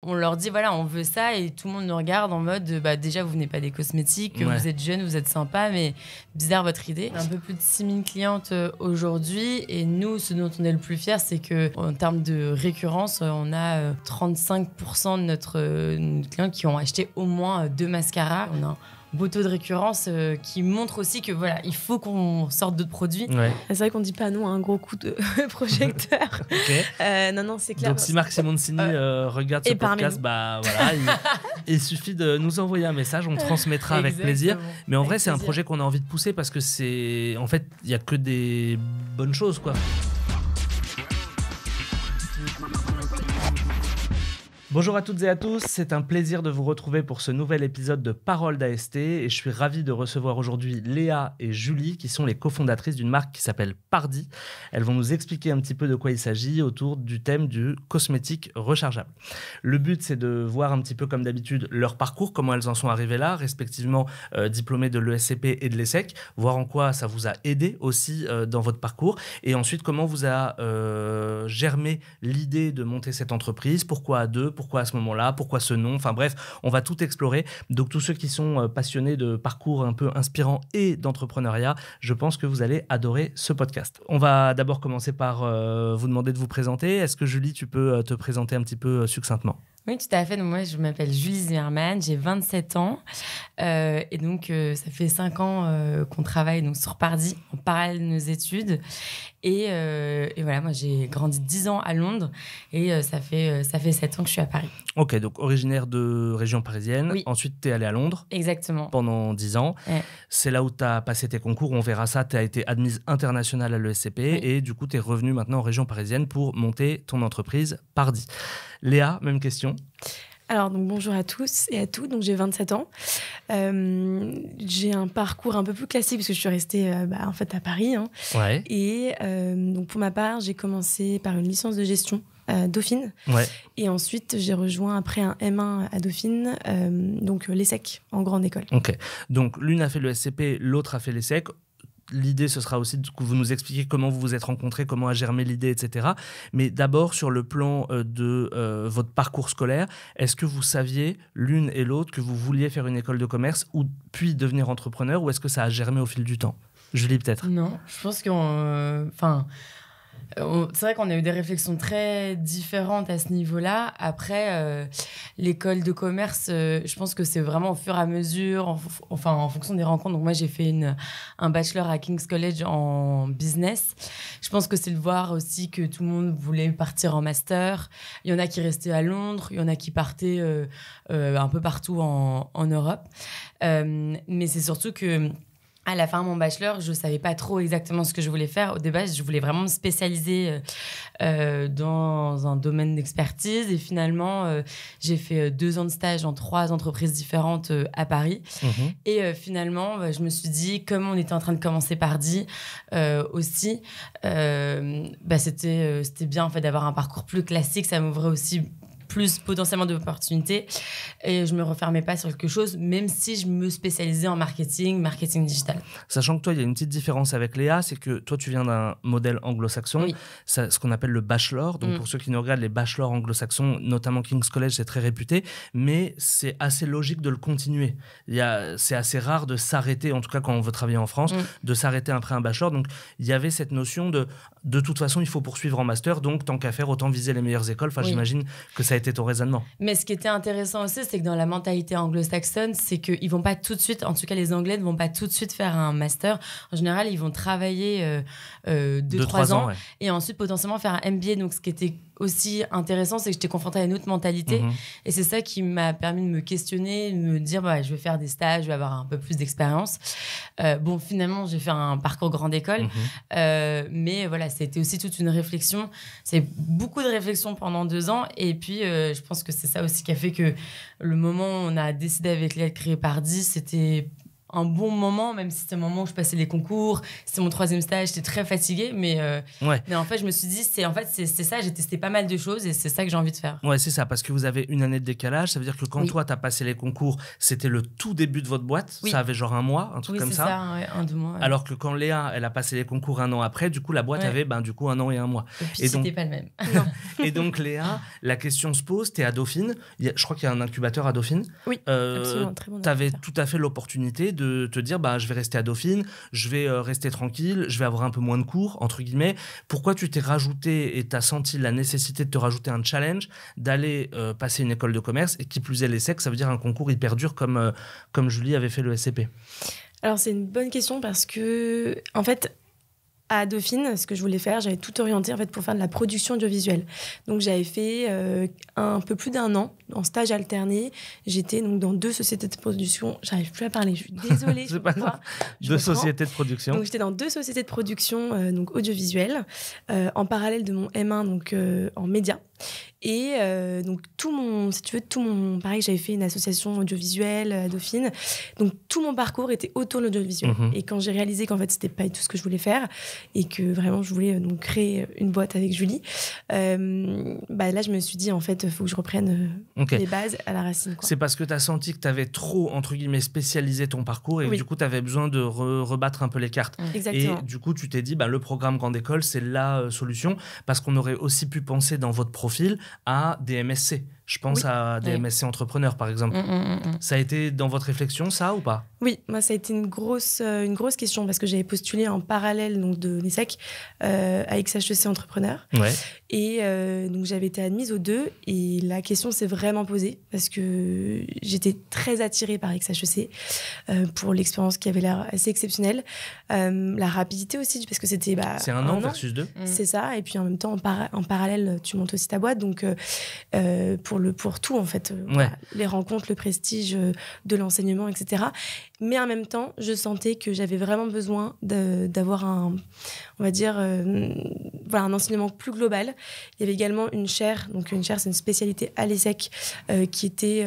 on leur dit, voilà, on veut ça, et tout le monde nous regarde en mode, déjà, vous venez pas des cosmétiques, vous êtes jeune, vous êtes sympa, mais bizarre votre idée. Un peu plus de 6000 clientes aujourd'hui, et nous, ce dont on est le plus fiers, c'est qu'en termes de récurrence, on a 35% de nos clients qui ont acheté au moins 2 mascaras. On a beau taux de récurrence qui montre aussi que voilà, il faut qu'on sorte d'autres produits. C'est vrai qu'on dit pas non à un gros coup de projecteur. Non, c'est clair. Donc si Marc Simoncini regarde ce podcast, voilà, il suffit de nous envoyer un message, on transmettra avec plaisir. Mais en vrai, c'est un projet qu'on a envie de pousser parce que en fait, il y a que des bonnes choses, quoi. Bonjour à toutes et à tous, c'est un plaisir de vous retrouver pour ce nouvel épisode de Parole d'AST et je suis ravi de recevoir aujourd'hui Léa et Julie qui sont les cofondatrices d'une marque qui s'appelle Pardi. Elles vont nous expliquer un petit peu de quoi il s'agit autour du thème du cosmétique rechargeable. Le but, c'est de voir un petit peu comme d'habitude leur parcours, comment elles en sont arrivées là, respectivement diplômées de l'ESCP et de l'ESSEC, voir en quoi ça vous a aidé aussi dans votre parcours et ensuite comment vous a germé l'idée de monter cette entreprise, pourquoi à deux, pourquoi à ce moment-là, pourquoi ce nom, enfin bref, on va tout explorer. Donc tous ceux qui sont passionnés de parcours un peu inspirants et d'entrepreneuriat, je pense que vous allez adorer ce podcast. On va d'abord commencer par vous demander de vous présenter. Est-ce que Julie, tu peux te présenter un petit peu succinctement ? Oui, tout à fait. Donc, moi, je m'appelle Julie Zimmermann, j'ai 27 ans. Et donc, ça fait 5 ans qu'on travaille donc, sur Pardi en parallèle de nos études. Et voilà, moi, j'ai grandi 10 ans à Londres et ça fait 7 ans que je suis à Paris. Ok, donc originaire de région parisienne. Oui. Ensuite, tu es allée à Londres. Exactement. Pendant 10 ans. Ouais. C'est là où tu as passé tes concours. On verra ça. Tu as été admise internationale à l'ESCP. Oui. Et du coup, tu es revenue maintenant en région parisienne pour monter ton entreprise Pardi. Léa, même question. Alors, donc, bonjour à tous et à toutes. Donc, j'ai 27 ans. J'ai un parcours un peu plus classique parce que je suis restée en fait, à Paris. Hein. Ouais. Et donc, pour ma part, j'ai commencé par une licence de gestion à Dauphine. Ouais. Et ensuite, j'ai rejoint après un M1 à Dauphine, donc l'ESSEC, en grande école. Ok. Donc, l'une a fait le SCP, l'autre a fait l'ESSEC. L'idée, ce sera aussi que vous nous expliquiez comment vous vous êtes rencontrés, comment a germé l'idée, etc. Mais d'abord, sur le plan de votre parcours scolaire, est-ce que vous saviez, l'une et l'autre, que vous vouliez faire une école de commerce ou puis devenir entrepreneur, ou est-ce que ça a germé au fil du temps ? Julie, peut-être ? Non, je pense c'est vrai qu'on a eu des réflexions très différentes à ce niveau-là. Après, l'école de commerce, je pense que c'est vraiment au fur et à mesure, en fonction des rencontres. Donc moi, j'ai fait un bachelor à King's College en business. Je pense que c'est le voir aussi que tout le monde voulait partir en master. Il y en a qui restaient à Londres, il y en a qui partaient un peu partout en Europe. Mais c'est surtout que à la fin de mon bachelor, je ne savais pas trop exactement ce que je voulais faire. Au début, je voulais vraiment me spécialiser dans un domaine d'expertise. Et finalement, j'ai fait 2 ans de stage dans 3 entreprises différentes à Paris. Mmh. Et finalement, je me suis dit, comme on était en train de commencer Pardi aussi, c'était bien en fait, d'avoir un parcours plus classique. Ça m'ouvrait aussi plus potentiellement d'opportunités et je me refermais pas sur quelque chose, même si je me spécialisais en marketing digital. Sachant que toi, il y a une petite différence avec Léa, c'est que toi, tu viens d'un modèle anglo-saxon, oui. Ce qu'on appelle le bachelor. Donc, pour ceux qui nous regardent, les bachelors anglo-saxons, notamment King's College, c'est très réputé, mais c'est assez logique de le continuer. C'est assez rare de s'arrêter, en tout cas quand on veut travailler en France, de s'arrêter après un bachelor. Donc, il y avait cette notion de toute façon, il faut poursuivre en master, donc tant qu'à faire, autant viser les meilleures écoles. Enfin, j'imagine que ça a été ton raisonnement. Mais ce qui était intéressant aussi, c'est que dans la mentalité anglo-saxonne, c'est qu'ils vont pas tout de suite, en tout cas les Anglais ne vont pas tout de suite faire un master. En général, ils vont travailler 2-3 ans ouais. Et ensuite potentiellement faire un MBA. Donc ce qui était aussi intéressant, c'est que j'étais confrontée à une autre mentalité. Et c'est ça qui m'a permis de me questionner, de me dire je vais faire des stages, je vais avoir un peu plus d'expérience. Finalement, j'ai fait un parcours grande école. Mais voilà, c'était aussi toute une réflexion. C'est beaucoup de réflexion pendant 2 ans. Et puis, je pense que c'est ça aussi qui a fait que le moment où on a décidé avec Léa de créer Pardi, c'était un bon moment, même si c'était un moment où je passais les concours, c'était mon 3e stage, j'étais très fatiguée, mais en fait, je me suis dit, c'est ça, j'ai testé pas mal de choses et c'est ça que j'ai envie de faire. Ouais, c'est ça, parce que vous avez une année de décalage, ça veut dire que quand toi, t'as passé les concours, c'était le tout début de votre boîte, ça avait genre 1 mois, un truc comme ça. Oui, c'est ça, 1-2 mois. Ouais. Alors que quand Léa, elle a passé les concours 1 an après, du coup, la boîte avait 1 an et 1 mois. Et puis, c'était pas le même. Et donc, Léa, la question se pose, t'es à Dauphine, je crois qu'il y a un incubateur à Dauphine. Oui, absolument, très bon. T'avais tout à fait l'opportunité de te dire, je vais rester à Dauphine, je vais rester tranquille, je vais avoir un peu moins de cours, entre guillemets. Pourquoi tu t'es rajouté et t'as senti la nécessité de te rajouter un challenge, d'aller passer une école de commerce, et qui plus est l'ESSEC, ça veut dire un concours hyper dur comme Julie avait fait le SCP? Alors, c'est une bonne question parce que, en fait, à Dauphine, ce que je voulais faire, j'avais tout orienté en fait pour faire de la production audiovisuelle. Donc j'avais fait un peu plus d'1 an en stage alterné. J'étais donc dans 2 sociétés de production. J'arrive plus à parler, je suis désolée. C'est pas grave. 2 sociétés de production. Donc j'étais dans 2 sociétés de production donc audiovisuelle en parallèle de mon M1 donc en médias. Et donc pareil, j'avais fait une association audiovisuelle à Dauphine, donc tout mon parcours était autour de l'audiovisuel. Et quand j'ai réalisé qu'en fait c'était pas tout ce que je voulais faire et que vraiment je voulais donc créer une boîte avec Julie, là je me suis dit en fait il faut que je reprenne les bases à la racine, quoi. C'est parce que tu as senti que tu avais trop entre guillemets spécialisé ton parcours et du coup tu avais besoin de rebattre un peu les cartes. Exactement. Et du coup tu t'es dit le programme Grande École c'est la solution, parce qu'on aurait aussi pu penser dans votre profil à des MSC. Je pense à des MSC entrepreneurs, par exemple. Ça a été dans votre réflexion, ça, ou pas? Oui, moi, ça a été une grosse question parce que j'avais postulé en parallèle donc, de l'ESSEC à XHEC Entrepreneur. Ouais. Et donc, j'avais été admise aux 2 et la question s'est vraiment posée parce que j'étais très attirée par XHEC pour l'expérience qui avait l'air assez exceptionnelle. La rapidité aussi, parce que c'était... c'est 1 an versus 2. C'est ça. Et puis, en même temps, en parallèle, tu montes aussi ta boîte. Donc, pour tout, en fait. Voilà, les rencontres, le prestige de l'enseignement, etc. Mais en même temps, je sentais que j'avais vraiment besoin d'avoir un enseignement plus global. Il y avait également une chaire. Donc, une chaire, c'est une spécialité à l'ESSEC qui était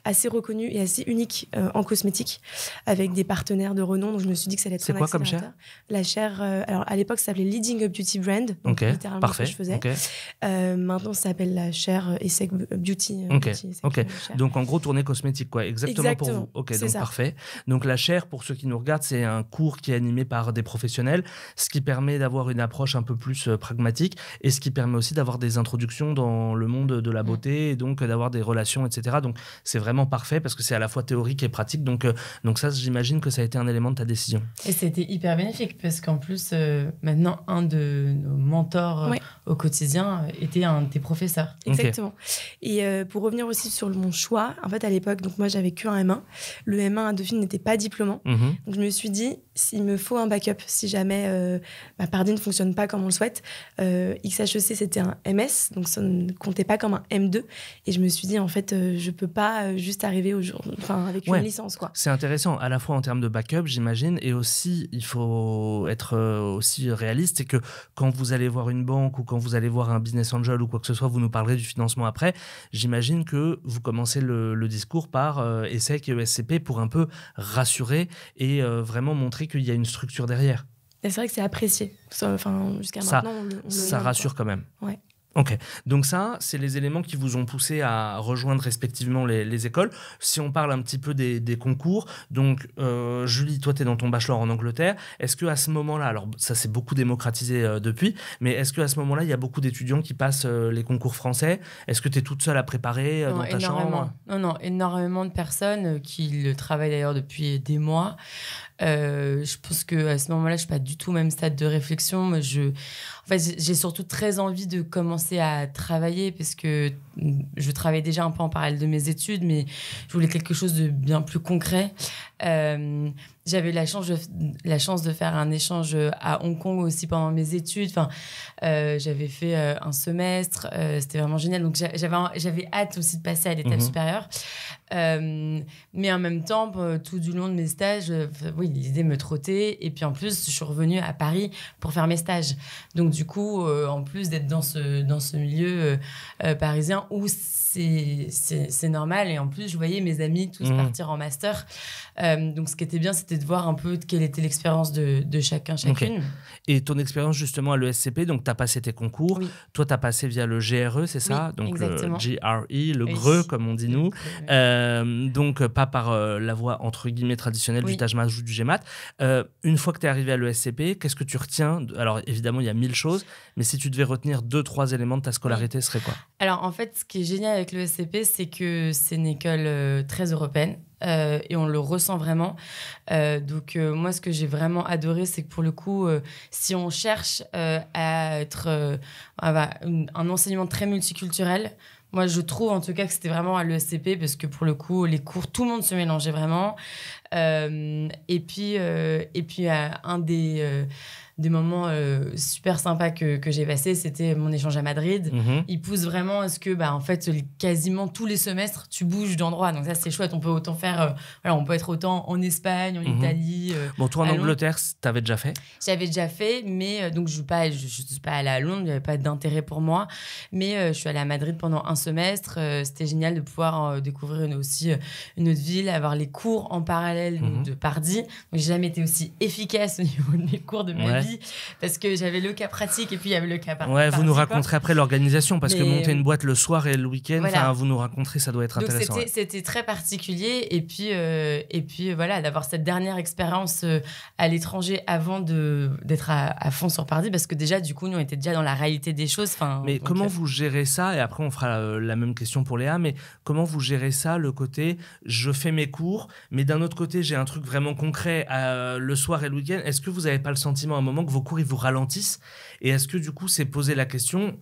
assez reconnue et assez unique en cosmétique, avec des partenaires de renom. Donc, je me suis dit que ça allait être C'est quoi comme chaire? La chaire, alors à l'époque, ça s'appelait Leading Up Beauty Brand. Donc, littéralement, ce que je faisais. Maintenant, ça s'appelle la chaire ESSEC Beauty. Donc, en gros, tournée cosmétique, quoi. Exactement. Pour vous. Ok, donc ça. Parfait. Donc, la chaire, pour ceux qui nous regardent, c'est un cours qui est animé par des professionnels, ce qui permet d'avoir une approche un peu plus pragmatique et ce qui permet aussi d'avoir des introductions dans le monde de la beauté et donc d'avoir des relations, etc. Donc, c'est vraiment parfait parce que c'est à la fois théorique et pratique. Donc ça, j'imagine que ça a été un élément de ta décision. Et c'était hyper bénéfique parce qu'en plus, maintenant, un de nos mentors au quotidien était un de tes professeurs. Exactement. Et pour revenir aussi sur mon choix, en fait, à l'époque, donc moi, j'avais qu'un M1. Le M1 à Dauphine n'était pas diplômant. Donc, je me suis dit, s'il me faut un backup, si jamais Pardi ne fonctionne pas comme on le souhaite, XHEC, c'était un MS, donc ça ne comptait pas comme un M2. Et je me suis dit, en fait, je peux pas juste arriver avec une licence, quoi. C'est intéressant, à la fois en termes de backup, j'imagine, et aussi, il faut être aussi réaliste, c'est que quand vous allez voir une banque ou quand vous allez voir un business angel ou quoi que ce soit, vous nous parlerez du financement après. J'imagine que vous commencez le discours par ESSEC et ESCP pour un peu rassurer et vraiment montrer qu'il y a une structure derrière. Et c'est vrai que c'est apprécié. Jusqu'à maintenant, ça rassure quand même. Ouais. Ok, donc ça, c'est les éléments qui vous ont poussé à rejoindre respectivement les écoles. Si on parle un petit peu des concours, donc Julie, toi, tu es dans ton bachelor en Angleterre. Est-ce qu'à ce moment-là, alors ça s'est beaucoup démocratisé depuis, mais est-ce qu'à ce moment-là, il y a beaucoup d'étudiants qui passent les concours français? Est-ce que tu es toute seule à préparer dans ta chambre? Non, énormément de personnes qui le travaillent d'ailleurs depuis des mois. Je pense qu'à ce moment-là, je ne suis pas du tout au même stade de réflexion. J'ai surtout très envie de commencer à travailler parce que je travaillais déjà un peu en parallèle de mes études, mais je voulais quelque chose de bien plus concret. J'avais la chance de faire un échange à Hong Kong aussi pendant mes études. J'avais fait un semestre. C'était vraiment génial. Donc, j'avais hâte aussi de passer à l'étape supérieure. Mais en même temps, tout du long de mes stages, l'idée me trottait. Et puis, en plus, je suis revenue à Paris pour faire mes stages. Donc, du coup, en plus d'être dans ce milieu parisien où c'est normal. Et en plus, je voyais mes amis tous partir en master. Donc, ce qui était bien, c'était de voir un peu quelle était l'expérience de chacune. Okay. Et ton expérience justement à l'ESCP, donc tu as passé tes concours. Oui. Toi, tu as passé via le GRE, c'est ça? Oui, donc exactement. le GRE, le GRE, comme on dit nous. Donc, pas par la voie entre guillemets traditionnelle du TAJMAT ou du GMAT. Une fois que tu es arrivé à l'ESCP, qu'est-ce que tu retiens? Alors, évidemment, il y a 1000 choses, mais si tu devais retenir 2-3 éléments de ta scolarité, ce serait quoi? Alors, en fait, ce qui est génial avec l'ESCP, c'est que c'est une école très européenne. Et on le ressent vraiment. Donc, moi, ce que j'ai vraiment adoré, c'est que pour le coup, si on cherche à être un enseignement très multiculturel, moi, je trouve en tout cas que c'était vraiment à l'ESCP parce que pour le coup, les cours, tout le monde se mélangeait vraiment. Et puis un des moments super sympas que j'ai passé, c'était mon échange à Madrid. Il pousse vraiment à ce que, en fait, quasiment tous les semestres, tu bouges d'endroit. Donc ça, c'est chouette. On peut autant faire... on peut être autant en Espagne, en Italie. Bon, toi, en Angleterre, t'avais déjà fait? J'avais déjà fait, mais donc je suis pas allée à Londres, il n'y avait pas d'intérêt pour moi. Mais je suis allée à Madrid pendant un semestre. C'était génial de pouvoir découvrir aussi une autre ville, avoir les cours en parallèle de Pardy. Donc, j'ai jamais été aussi efficace au niveau de mes cours de ma vie, parce que j'avais le cas pratique et puis il y avait le cas Pardy. Ouais, vous nous raconterez après l'organisation, parce que monter une boîte le soir et le week-end, voilà. Vous nous raconterez, ça doit être donc intéressant. C'était très particulier. Et puis voilà, d'avoir cette dernière expérience à l'étranger avant d'être à fond sur Pardy, parce que déjà, du coup, nous, on était déjà dans la réalité des choses. Mais comment vous gérez ça? Et après, on fera la même question pour Léa, mais comment vous gérez ça, le côté je fais mes cours, mais d'un autre côté, j'ai un truc vraiment concret le soir et le week-end. Est-ce que vous n'avez pas le sentiment à un moment que vos cours, ils vous ralentissent? Et est-ce que du coup, c'est poser la question,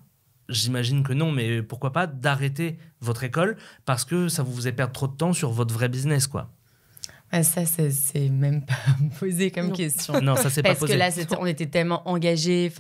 j'imagine que non, mais pourquoi pas, d'arrêter votre école parce que ça vous faisait perdre trop de temps sur votre vrai business, quoi? Ça, c'est même pas posé comme question. Non, ça, c'est pas posé. Parce que là, on était tellement engagés,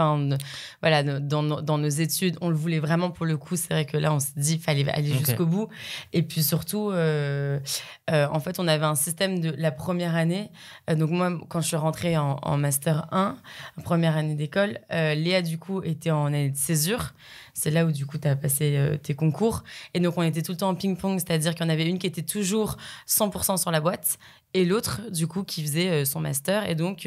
voilà, dans nos études. On le voulait vraiment pour le coup. C'est vrai que là, on s'est dit qu'il fallait aller jusqu'au bout. Et puis surtout, en fait, on avait un système de la première année. Donc moi, quand je suis rentrée en Master 1, première année d'école, Léa, du coup, était en année de césure. C'est là où, du coup, tu as passé tes concours. Et donc, on était tout le temps en ping-pong, c'est-à-dire qu'il y en avait une qui était toujours 100% sur la boîte et l'autre, du coup, qui faisait son master. Et donc,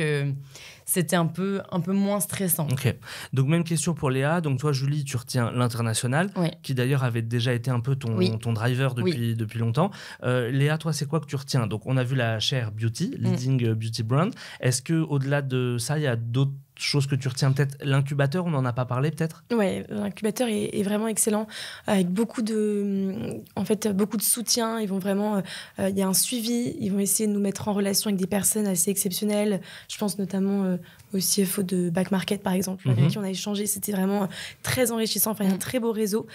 c'était un peu moins stressant. Ok. Donc, même question pour Léa. Donc, toi, Julie, tu retiens l'international, qui d'ailleurs avait déjà été un peu ton driver depuis longtemps. Léa, toi, c'est quoi que tu retiens? Donc, on a vu la chaire Beauty, Leading Beauty Brand. Est-ce qu'au-delà de ça, il y a d'autres choses que tu retiens? Peut-être l'incubateur, on n'en a pas parlé peut-être? Ouais, l'incubateur est vraiment excellent, avec beaucoup de soutien. Ils vont vraiment, il y a un suivi, ils vont essayer de nous mettre en relation avec des personnes assez exceptionnelles. Je pense notamment au CFO de Back Market, par exemple, avec qui on a échangé. C'était vraiment très enrichissant. Enfin, il y a un très beau réseau.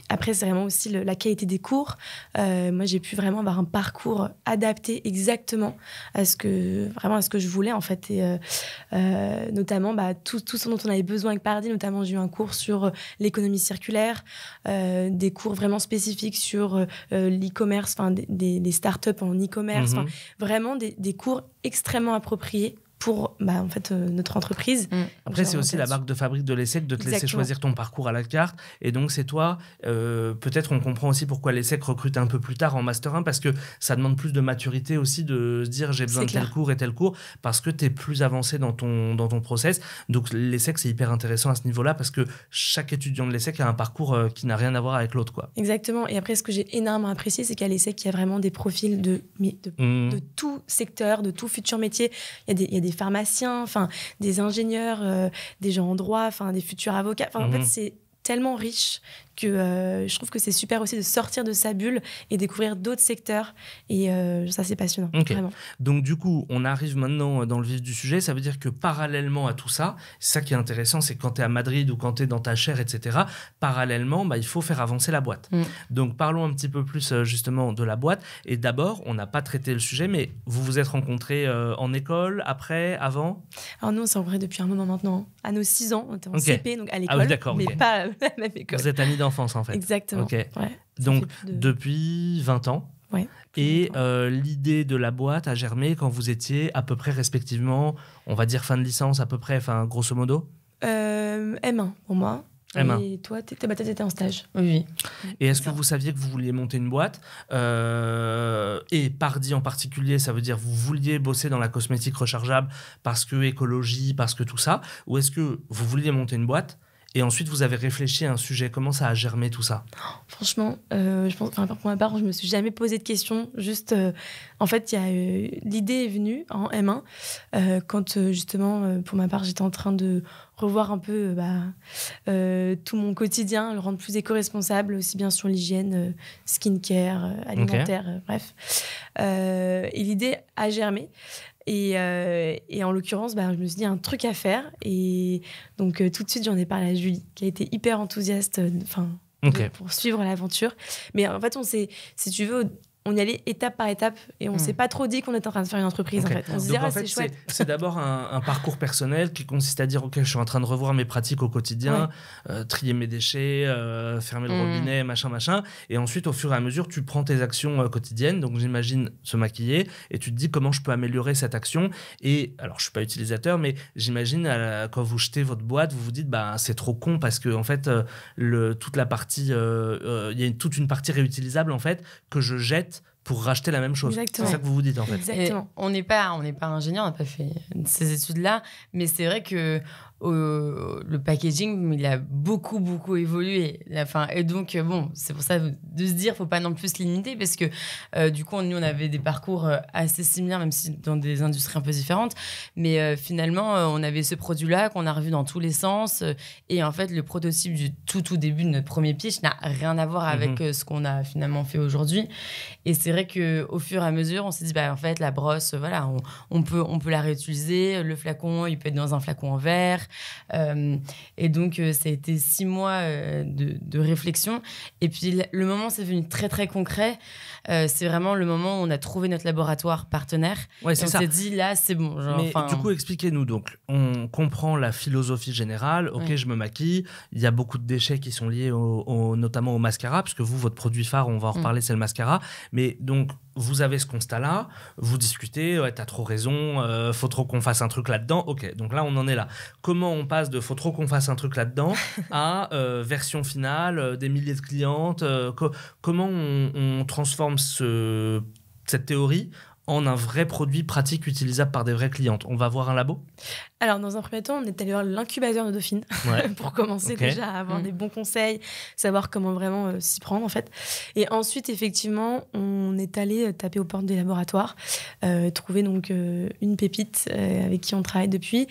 Après, c'est vraiment aussi la qualité des cours. Moi, j'ai pu vraiment avoir un parcours adapté exactement à ce que je voulais, en fait. Et notamment, tout ce dont on avait besoin avec Pardy. Notamment, j'ai eu un cours sur l'économie circulaire, des cours vraiment spécifiques sur l'e-commerce, des startups en e-commerce. Vraiment des cours extrêmement appropriés pour notre entreprise. Après, c'est aussi la marque de fabrique de l'ESSEC de te laisser choisir ton parcours à la carte. Et donc, c'est toi, peut-être on comprend aussi pourquoi l'ESSEC recrute un peu plus tard en Master 1, parce que ça demande plus de maturité aussi de se dire j'ai besoin de tel cours et tel cours, parce que tu es plus avancé dans ton process. Donc, l'ESSEC, c'est hyper intéressant à ce niveau-là, parce que chaque étudiant de l'ESSEC a un parcours qui n'a rien à voir avec l'autre, quoi. Exactement. Et après, ce que j'ai énormément apprécié, c'est qu'à l'ESSEC, il y a vraiment des profils de tout secteur, de tout futur métier. Il y a des pharmaciens, des ingénieurs, des gens en droit, des futurs avocats. En fait, c'est tellement riche que je trouve que c'est super aussi de sortir de sa bulle et découvrir d'autres secteurs. Et ça, c'est passionnant. Vraiment. Donc, du coup, on arrive maintenant dans le vif du sujet. Ça veut dire que parallèlement à tout ça, c'est ça qui est intéressant, c'est que quand tu es à Madrid ou quand tu es dans ta chaire, etc., parallèlement, il faut faire avancer la boîte. Donc, parlons un petit peu plus justement de la boîte. Et d'abord, on n'a pas traité le sujet, mais vous vous êtes rencontrés en école, après, avant? Alors, nous, on s'est rencontrés depuis un moment maintenant. À nos 6 ans, on était en CP, donc à l'école, mais pas à la même école. Vous êtes amis d'enfance, en fait. Exactement. Ouais, donc, depuis 20 ans. Ouais. Et l'idée de la boîte a germé quand vous étiez à peu près respectivement, on va dire fin de licence à peu près, grosso modo? M1 pour moi. M1. Et toi, t'étais en stage. Oui. Et est-ce que vous saviez que vous vouliez monter une boîte et Pardi en particulier, ça veut dire vous vouliez bosser dans la cosmétique rechargeable parce que écologie, parce que tout ça, ou est-ce que vous vouliez monter une boîte et ensuite vous avez réfléchi à un sujet? Comment ça a germé tout ça? Franchement, je pense, pour ma part, je me suis jamais posé de questions. Juste, en fait, l'idée est venue en M1 quand justement, pour ma part, j'étais en train de revoir un peu tout mon quotidien, le rendre plus éco-responsable, aussi bien sur l'hygiène, skincare, alimentaire, bref. Et l'idée a germé. Et en l'occurrence, je me suis dit un truc à faire. Et donc, tout de suite, j'en ai parlé à Julie, qui a été hyper enthousiaste pour suivre l'aventure. Mais en fait, si tu veux, on y allait étape par étape et on s'est pas trop dit qu'on était en train de faire une entreprise. En fait. On se disait, c'est chouette. C'est d'abord un parcours personnel qui consiste à dire, OK, je suis en train de revoir mes pratiques au quotidien, trier mes déchets, fermer le robinet, machin. Et ensuite, au fur et à mesure, tu prends tes actions quotidiennes. Donc, j'imagine se maquiller et tu te dis comment je peux améliorer cette action. Et alors, je suis pas utilisateur, mais j'imagine quand vous jetez votre boîte, vous vous dites, c'est trop con parce que en fait, toute la partie, il y a toute une partie réutilisable en fait que je jette pour racheter la même chose. Exactement. C'est ça que vous vous dites en fait. Exactement. Et on n'est pas ingénieur, on n'a pas fait ces études-là, mais c'est vrai que le packaging, il a beaucoup évolué. Et donc, c'est pour ça de se dire, faut pas non plus se limiter, parce que du coup, nous, on avait des parcours assez similaires, même si dans des industries un peu différentes. Mais finalement, on avait ce produit-là qu'on a revu dans tous les sens. Et en fait, le prototype du tout début de notre premier pitch n'a rien à voir avec ce qu'on a finalement fait aujourd'hui. Et c'est vrai qu'au fur et à mesure, on s'est dit, en fait, la brosse, voilà, on peut la réutiliser. Le flacon, il peut être dans un flacon en verre. Et donc, ça a été 6 mois de réflexion. Et puis, le moment, c'est devenu très, très concret. C'est vraiment le moment où on a trouvé notre laboratoire partenaire. Ouais, c'est ça. On s'est dit, là, c'est bon. Mais du coup, expliquez-nous. Donc, on comprend la philosophie générale. OK, je me maquille. Il y a beaucoup de déchets qui sont liés notamment au mascara, parce que vous, votre produit phare, on va en reparler, c'est le mascara. Mais donc, vous avez ce constat-là, vous discutez, t'as trop raison, faut trop qu'on fasse un truc là-dedans. OK, donc là, on en est là. Comment on passe de faut trop qu'on fasse un truc là-dedans à version finale, des milliers de clientes comment on transforme cette théorie en un vrai produit pratique utilisable par des vraies clientes? On va voir un labo? Alors, dans un premier temps, on est allé voir l'incubateur de Dauphine pour commencer déjà à avoir des bons conseils, savoir comment vraiment s'y prendre, en fait. Et ensuite, effectivement, on est allé taper aux portes des laboratoires, trouver donc une pépite avec qui on travaille depuis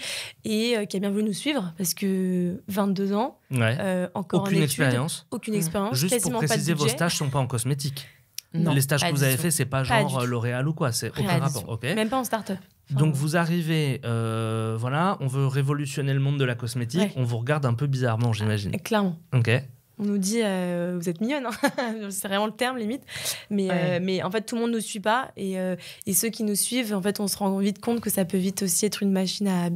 et qui a bien voulu nous suivre parce que 22 ans, encore aucune en études, expérience. Aucune expérience, Juste quasiment pour préciser, pas de budget. vos stages ne sont pas en cosmétique. Non, les stages que vous avez faits, c'est pas genre L'Oréal ou quoi, c'est aucun rapport. Okay. Même pas en start-up. Donc vous arrivez, on veut révolutionner le monde de la cosmétique, on vous regarde un peu bizarrement, j'imagine. Clairement. Ok. On nous dit, vous êtes mignonne, c'est vraiment le terme limite, mais en fait tout le monde ne nous suit pas et ceux qui nous suivent, en fait on se rend vite compte que ça peut vite aussi être une machine à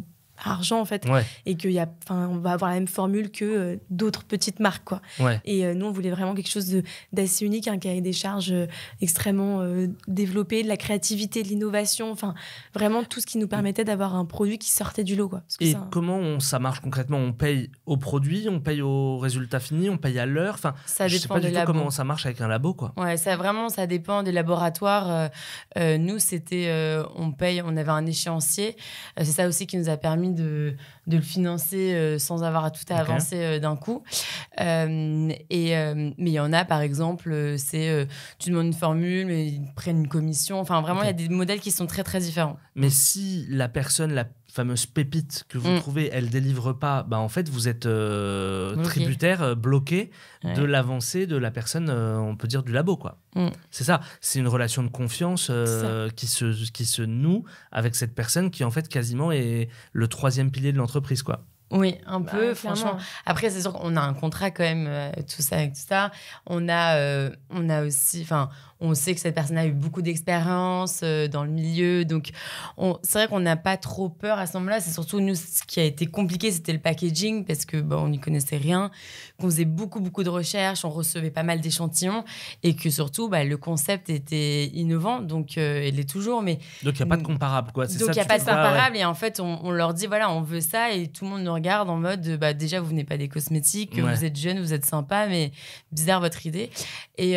argent en fait et on va avoir la même formule que d'autres petites marques quoi. Et nous on voulait vraiment quelque chose d'assez unique, qui avait des charges extrêmement développées, de la créativité, de l'innovation, vraiment tout ce qui nous permettait d'avoir un produit qui sortait du lot quoi. Et comment ça marche concrètement? On paye au produit, on paye au résultat fini, on paye à l'heure, ça je sais pas du tout comment ça marche avec un labo quoi. Ça dépend des laboratoires. Nous c'était on avait un échéancier, c'est ça aussi qui nous a permis de le financer sans avoir à tout avancer d'un coup. Mais il y en a, par exemple, tu demandes une formule, mais ils prennent une commission. Vraiment, il y a des modèles qui sont très, très différents. Mais si la personne, la fameuse pépite que vous trouvez, elle délivre pas, en fait, vous êtes tributaire, bloqué de l'avancée de la personne, on peut dire du labo, quoi. C'est ça. C'est une relation de confiance qui se noue avec cette personne qui, en fait, quasiment est le 3e pilier de l'entreprise, quoi. Oui, un peu, franchement. Après, c'est sûr qu'on a un contrat quand même, tout ça. On a aussi, on sait que cette personne a eu beaucoup d'expérience dans le milieu. Donc, c'est vrai qu'on n'a pas trop peur à ce moment-là. C'est surtout, nous, ce qui a été compliqué, c'était le packaging parce que on n'y connaissait rien, qu'on faisait beaucoup de recherches, on recevait pas mal d'échantillons et que surtout, le concept était innovant. Donc, il l'est toujours. Mais... Donc, il n'y a pas de comparable, quoi. Donc, il n'y a pas de comparable. Et en fait, on leur dit, voilà, on veut ça. Et tout le monde nous regardent en mode, déjà, vous venez pas des cosmétiques, Ouais. vous êtes jeune, vous êtes sympa, mais bizarre votre idée. Et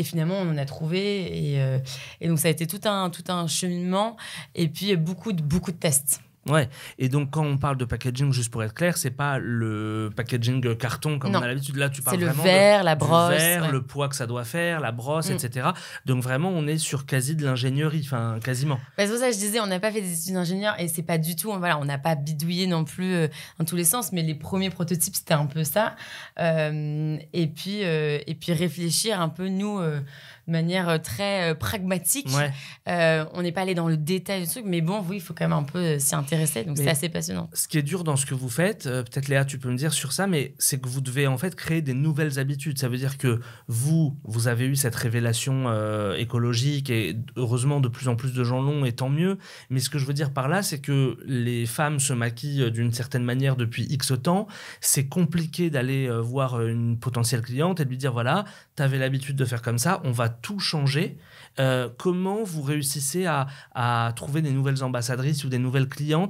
finalement, on en a trouvé. Et donc, ça a été tout un cheminement. Et puis, beaucoup de tests. Ouais, et donc quand on parle de packaging, juste pour être clair, c'est pas le packaging carton comme Non. on a l'habitude. Là, tu parles C'est le vraiment verre, la du brosse. verre, Ouais. le poids que ça doit faire, la brosse, etc. Donc vraiment, on est sur quasi de l'ingénierie, enfin quasiment. C'est pour ça que je disais, on n'a pas fait des études d'ingénieur et c'est pas du tout, voilà, on n'a pas bidouillé non plus dans tous les sens, mais les premiers prototypes, c'était un peu ça. Et puis réfléchir un peu, nous, de manière très pragmatique. Ouais. On n'est pas allé dans le détail du truc, mais bon, oui, il faut quand même un peu s'y intéresser, donc Mais c'est assez passionnant. Ce qui est dur dans ce que vous faites, peut-être Léa, tu peux me dire sur ça, mais c'est que vous devez en fait créer des nouvelles habitudes. Ça veut dire que vous avez eu cette révélation écologique et heureusement de plus en plus de gens l'ont et tant mieux. Mais ce que je veux dire par là, c'est que les femmes se maquillent d'une certaine manière depuis X temps. C'est compliqué d'aller voir une potentielle cliente et de lui dire voilà, tu avais l'habitude de faire comme ça, on va tout changer. Comment vous réussissez à trouver des nouvelles ambassadrices ou des nouvelles clientes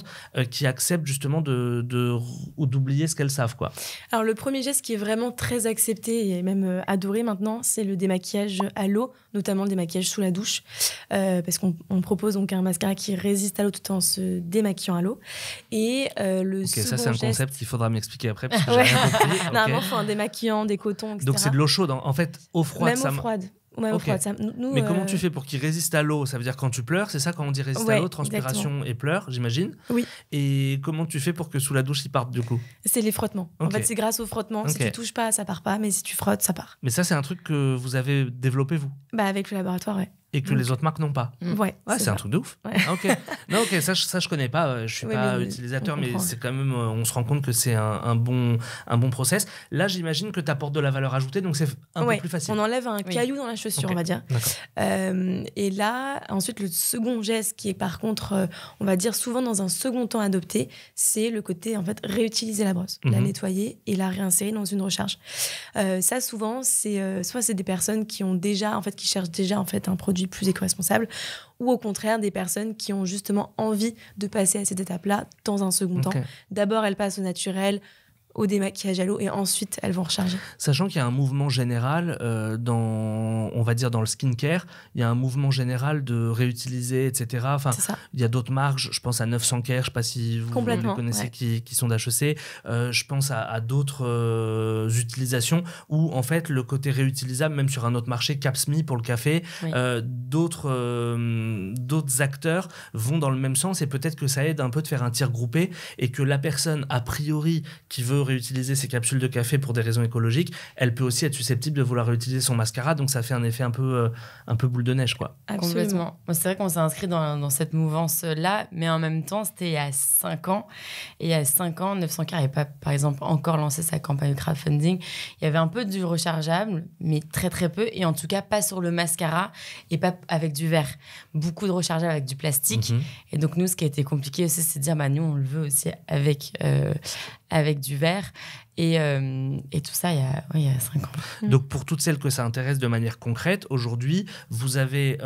qui acceptent justement ou d'oublier ce qu'elles savent, quoi. Alors, le premier geste qui est vraiment très accepté et même adoré maintenant, c'est le démaquillage à l'eau, notamment le démaquillage sous la douche, parce qu'on propose donc un mascara qui résiste à l'eau tout en se démaquillant à l'eau. Et Ok, ça c'est un geste... concept qu'il faudra m'expliquer après parce que Ouais. j'ai rien compris. Ok. Normalement, il faut un démaquillant, des cotons, etc. Donc c'est de l'eau chaude. En fait, eau froide, Même ça. eau froide. Même eau Ok. froide. Nous, Mais comment tu fais pour qu'il résiste à l'eau? Ça veut dire quand tu pleures, c'est ça quand on dit résiste à Ouais, l'eau, transpiration et pleurs, j'imagine. Oui. Et comment tu fais pour que sous la douche il parte du coup? C'est les frottements. En Ok. fait, c'est grâce au frottement. Si Ok. tu touches pas, ça part pas. Mais si tu frottes, ça part. Mais ça c'est un truc que vous avez développé vous Avec le laboratoire, ouais. et que Donc- les autres marques n'ont pas. Mm. Ouais, Ouais, c'est ça. un truc de ouf. Ouais. Ah, ok. Non, ok, ça je connais pas. Je suis Ouais, pas mais utilisateur, on mais comprend. c'est quand même, on se rend compte que c'est un bon process. Là, j'imagine que tu apportes de la valeur ajoutée, donc c'est un Ouais, peu plus facile. on enlève un Oui. caillou dans la chaussure, Ok. on va dire. D'accord. Et là, ensuite, le second geste qui est par contre, on va dire souvent dans un second temps adopté, c'est le côté en fait réutiliser la brosse, la Mhm. nettoyer et la réinsérer dans une recharge. Ça, souvent, c'est soit c'est des personnes qui ont déjà, en fait, qui cherchent déjà en fait un produit plus éco-responsable, ou au contraire des personnes qui ont justement envie de passer à cette étape-là dans un second Ok. temps. D'abord, elles passent au naturel, au démaquillage à l'eau, et ensuite elles vont recharger. Sachant qu'il y a un mouvement général on va dire dans le skincare, il y a un mouvement général de réutiliser, etc. Enfin, C'est ça. il y a d'autres marques, je pense à 900 Care, je ne sais pas si vous les Complètement, connaissez, ouais. qui sont d'HEC. Je pense à d'autres utilisations où, en fait, le côté réutilisable, même sur un autre marché, Capsme pour le café, Oui. d'autres acteurs vont dans le même sens et peut-être que ça aide un peu de faire un tir groupé et que la personne, a priori, qui veut réutiliser ses capsules de café pour des raisons écologiques, elle peut aussi être susceptible de vouloir réutiliser son mascara, donc ça fait un effet un peu boule de neige, quoi. Absolument. Complètement. Moi, c'est vrai qu'on s'est inscrit dans cette mouvance-là, mais en même temps, c'était il y a 5 ans. Et il y a 5 ans, 900 Care n'avait pas, par exemple, encore lancé sa campagne de crowdfunding. Il y avait un peu du rechargeable, mais très, très peu. Et en tout cas, pas sur le mascara et pas avec du verre. Beaucoup de rechargeable avec du plastique. Mhm. Et donc, nous, ce qui a été compliqué aussi, c'est de dire, nous, on le veut aussi avec du verre. Et tout ça, il y a 5 ans. Donc, pour toutes celles que ça intéresse de manière concrète, aujourd'hui, vous avez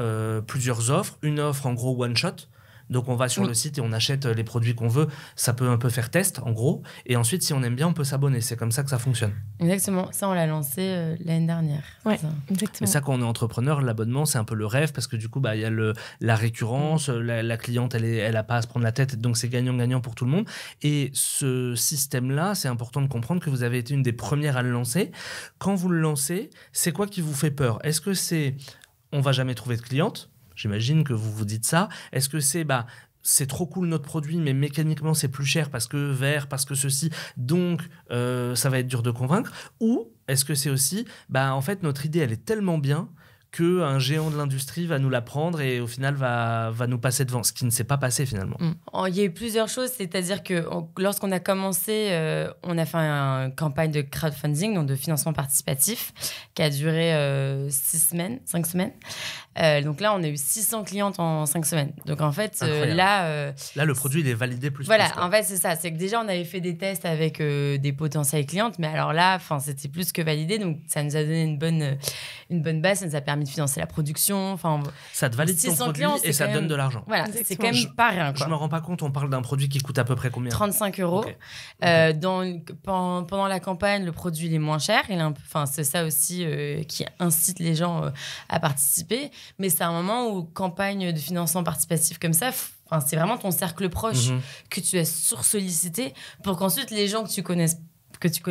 plusieurs offres. Une offre, en gros, one-shot. Donc, on va sur Oui. le site et on achète les produits qu'on veut. Ça peut un peu faire test, en gros. Et ensuite, si on aime bien, on peut s'abonner. C'est comme ça que ça fonctionne. Exactement. Ça, on l'a lancé l'année dernière. Ouais. Ça. Mais Exactement. ça, quand on est entrepreneur, l'abonnement, c'est un peu le rêve parce que du coup, il y a la récurrence, la cliente, elle a pas à se prendre la tête, donc c'est gagnant-gagnant pour tout le monde. Et ce système-là, c'est important de comprendre que vous avez été une des premières à le lancer. Quand vous le lancez, c'est quoi qui vous fait peur? Est-ce que c'est on va jamais trouver de cliente? J'imagine que vous vous dites ça. Est-ce que c'est trop cool notre produit, mais mécaniquement c'est plus cher parce que vert, parce que ceci, donc ça va être dur de convaincre? Ou est-ce que c'est aussi, en fait, notre idée, elle est tellement bien qu'un géant de l'industrie va nous la prendre et au final va nous passer devant, ce qui ne s'est pas passé finalement. Il y a eu plusieurs choses, c'est-à-dire que lorsqu'on a commencé, on a fait une campagne de crowdfunding, donc de financement participatif, qui a duré 5 semaines. Donc là, on a eu 600 clientes en 5 semaines. Donc en fait, Incroyable. là, le produit, il est validé plus. voilà, quoi. en fait, c'est ça. C'est que déjà, on avait fait des tests avec des potentielles clientes, mais alors là, c'était plus que validé. Donc ça nous a donné une bonne base, ça nous a permis permis de financer la production. Enfin, ça te valide ton 600 produit clients, et ça te donne de l'argent. Voilà, Exactement. c'est quand même pas rien. Je me rends pas compte, on parle d'un produit qui coûte à peu près combien? 35 €. Okay. Pendant la campagne, le produit il est moins cher. C'est ça aussi qui incite les gens à participer. Mais c'est un moment où campagne de financement participatif comme ça, c'est vraiment ton cercle proche que tu as sursollicité pour qu'ensuite les gens que tu connais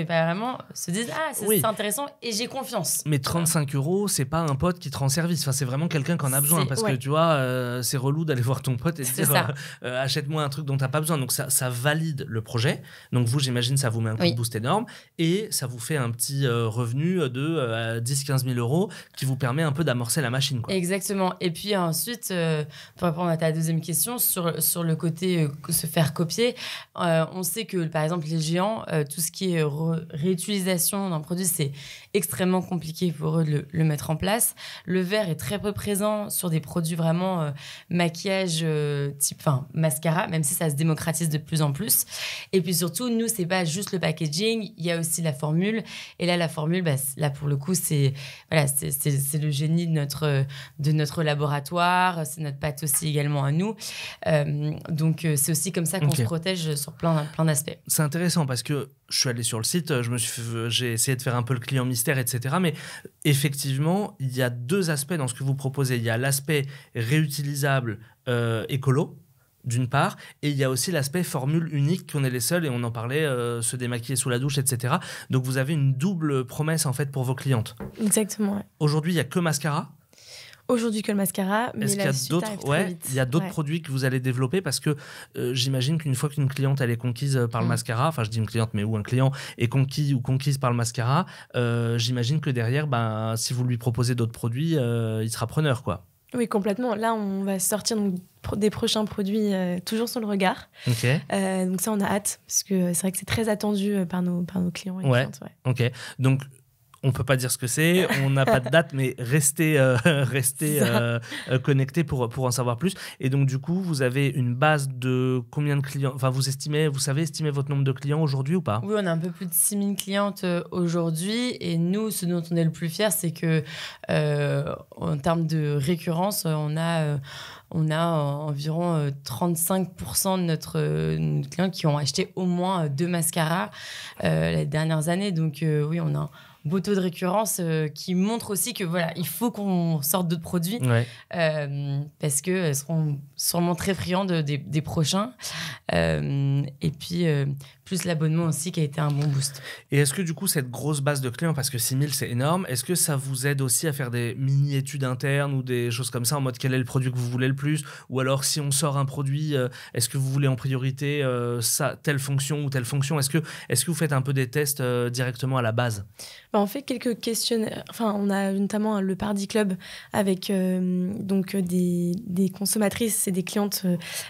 pas vraiment se disent c'est intéressant et j'ai confiance. Mais 35 €, c'est pas un pote qui te rend service. Enfin, c'est vraiment quelqu'un qui en a besoin parce que tu vois, c'est relou d'aller voir ton pote et te dire achète-moi un truc dont t'as pas besoin. Donc ça valide le projet. Donc vous, j'imagine, ça vous met un coup de boost énorme et ça vous fait un petit revenu de 10-15 000 € qui vous permet un peu d'amorcer la machine, quoi. Exactement. Et puis ensuite, pour répondre à ta deuxième question sur le côté se faire copier, on sait que par exemple les géants, tout ce qui est réutilisation d'un produit, c'est extrêmement compliqué pour eux de le mettre en place. Le verre est très peu présent sur des produits vraiment maquillage type mascara, même si ça se démocratise de plus en plus. Et puis surtout, nous, c'est pas juste le packaging, il y a aussi la formule. Et là, la formule, là pour le coup, c'est le génie de notre laboratoire, c'est notre pâte aussi également à nous. Donc c'est aussi comme ça qu'on se protège sur plein d'aspects. C'est intéressant parce que je suis allé sur le site, j'ai essayé de faire un peu le client mystère, etc. Mais effectivement, il y a deux aspects dans ce que vous proposez. Il y a l'aspect réutilisable écolo, d'une part, et il y a aussi l'aspect formule unique, qu'on est les seuls, et on en parlait, se démaquiller sous la douche, etc. Donc vous avez une double promesse en fait pour vos clientes. Exactement. Ouais. Aujourd'hui, il n'y a que mascara. Aujourd'hui que le mascara, mais la suite arrive très vite. Il y a d'autres produits que vous allez développer parce que j'imagine qu'une fois qu'une cliente elle est conquise par le mascara, enfin je dis une cliente mais ou un client est conquise par le mascara, j'imagine que derrière, si vous lui proposez d'autres produits, il sera preneur, quoi. Oui, complètement. Là, on va sortir des prochains produits toujours sur le regard. Okay. Donc ça, on a hâte parce que c'est vrai que c'est très attendu par nos clients et clientes. Ouais. Ok. Donc on peut pas dire ce que c'est, on n'a pas de date, mais restez connectés pour en savoir plus. Et donc, du coup, vous avez une base de combien de clients? Enfin, vous savez estimer votre nombre de clients aujourd'hui ou pas? Oui, on a un peu plus de 6 000 clientes aujourd'hui. Et nous, ce dont on est le plus fiers, c'est que en termes de récurrence, on a environ 35% de nos clients qui ont acheté au moins 2 mascaras les dernières années. Donc, oui, on a un beau taux de récurrence qui montre aussi que voilà, il faut qu'on sorte d'autres produits parce qu'elles seront sûrement très friandes des prochains. Et puis, plus l'abonnement aussi qui a été un bon boost. Et est-ce que du coup, cette grosse base de clients, parce que 6 000 c'est énorme, est-ce que ça vous aide aussi à faire des mini-études internes ou des choses comme ça en mode quel est le produit que vous voulez le plus? Ou alors si on sort un produit, est-ce que vous voulez en priorité telle fonction ou telle fonction? Est-ce que vous faites un peu des tests directement à la base? On fait quelques questionnaires. Enfin, on a notamment le Pardi Club avec des consommatrices et des clientes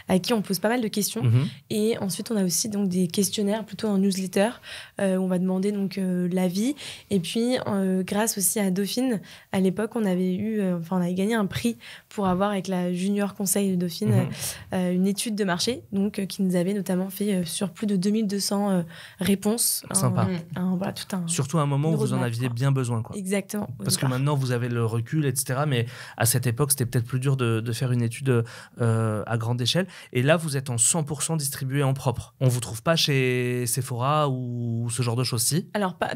à qui on pose pas mal de questions. Et ensuite, on a aussi donc des questionnaires, plutôt un newsletter, où on va demander donc l'avis. Et puis, grâce aussi à Dauphine, à l'époque, on avait gagné un prix pour avoir avec la Junior Conseil de Dauphine une étude de marché, donc qui nous avait notamment fait sur plus de 2200 réponses. Sympa. Voilà, surtout à un moment où vous en aviez bien besoin, quoi. Exactement. Parce que maintenant, vous avez le recul, etc. Mais à cette époque, c'était peut-être plus dur de faire une étude à grande échelle. Et là, vous êtes en 100% distribué en propre. On vous trouve pas chez Sephora ou ce genre de choses-ci? Alors, pas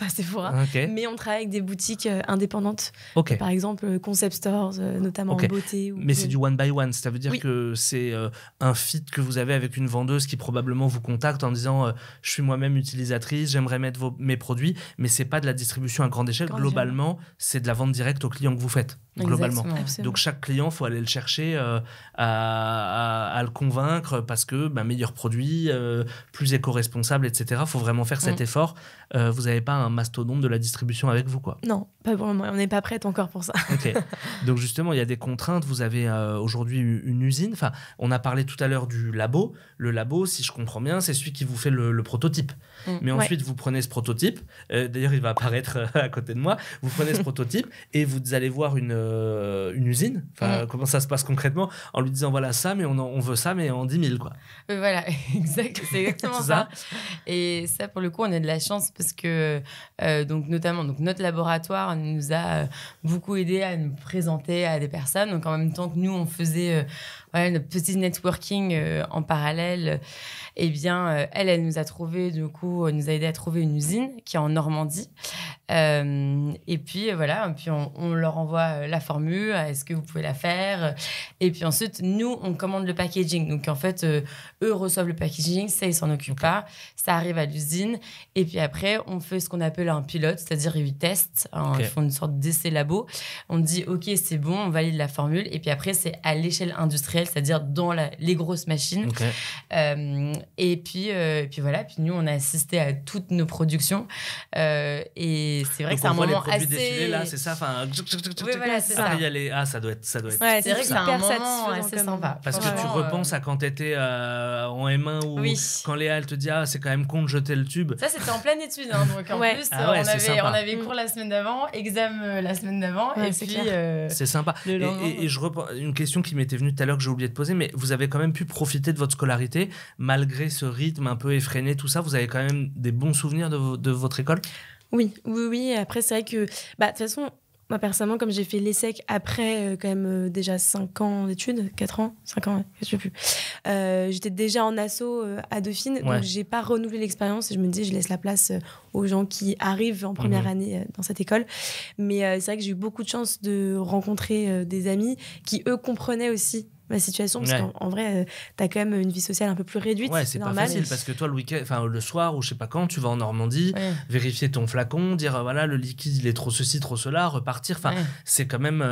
Sephora. Mais on travaille avec des boutiques indépendantes. Par exemple, Concept Stores, notamment en beauté. Mais c'est du one by one. Ça veut dire que c'est un fit que vous avez avec une vendeuse qui probablement vous contacte en disant je suis moi-même utilisatrice, j'aimerais mettre mes produits, mais c'est pas de la distribution à grande échelle. Globalement, c'est de la vente directe aux clients que vous faites. Globalement. Donc chaque client, faut aller le chercher à le convaincre parce que meilleur produit, plus éco-responsable, etc. Faut vraiment faire cet effort. Vous n'avez pas un mastodonte de la distribution avec vous, quoi? Non, pas pour le moment. On n'est pas prête encore pour ça. Donc justement, il y a des contraintes. Vous avez aujourd'hui une usine. Enfin, on a parlé tout à l'heure du labo. Le labo, si je comprends bien, c'est celui qui vous fait le prototype. Mais ensuite, vous prenez ce prototype. D'ailleurs, D'ailleurs, il va apparaître à côté de moi. Vous prenez ce prototype et vous allez voir une usine. Enfin, comment ça se passe concrètement en lui disant voilà ça, mais on veut ça, mais en 10 000 quoi. Voilà, exact, c'est exactement ça. Et ça, pour le coup, on a de la chance parce que donc notamment notre laboratoire nous a beaucoup aidé à nous présenter à des personnes. Donc en même temps que nous, on faisait notre petit networking en parallèle. Eh bien, elle nous a trouvé, du coup, nous a aidé à trouver une usine qui est en Normandie. Et puis, voilà, et puis on leur envoie la formule, est-ce que vous pouvez la faire? Et puis ensuite, nous, on commande le packaging. Donc, en fait, eux reçoivent le packaging, ça, ils s'en occupent pas. Ça arrive à l'usine. Et puis après, on fait ce qu'on appelle un pilote, c'est-à-dire ils testent. Ils font une sorte d'essai labo. On dit, OK, c'est bon, on valide la formule. Et puis après, c'est à l'échelle industrielle, c'est-à-dire dans les grosses machines. Et puis voilà, puis nous, on a assisté à toutes nos productions. Et c'est vrai que c'est un moment assez... défilés, là, c'est ça, enfin... Oui, voilà, c'est ça. Ça doit être... Ouais, c'est vrai que c'est un moment assez sympa. Parce que tu repenses à quand t'étais en M1 ou quand Léa, elle te dit « Ah, c'est quand même con de jeter le tube ». Ça, c'était en pleine étude. Hein, donc en plus, on avait cours la semaine d'avant, examen la semaine d'avant. Et puis... C'est sympa. Et je reprends une question qui m'était venue tout à l'heure que j'ai oublié de poser, mais vous avez quand même pu profiter de votre scolarité malgré ce rythme un peu effréné, tout ça. Vous avez quand même des bons souvenirs de votre école? Oui. Après, c'est vrai que, de toute façon, moi, personnellement, comme j'ai fait l'ESSEC après quand même déjà 5 ans d'études, 4 ans, 5 ans, je sais plus, j'étais déjà en asso à Dauphine, donc j'ai pas renouvelé l'expérience et je me dis, je laisse la place aux gens qui arrivent en première année dans cette école. Mais c'est vrai que j'ai eu beaucoup de chance de rencontrer des amis qui, eux, comprenaient aussi ma situation, parce qu'en vrai, t'as quand même une vie sociale un peu plus réduite. Ouais, c'est normal. Pas facile, parce que toi, le week-end, enfin le soir ou je sais pas quand, tu vas en Normandie, vérifier ton flacon, dire voilà, le liquide, il est trop ceci, trop cela, repartir. Enfin, c'est quand même,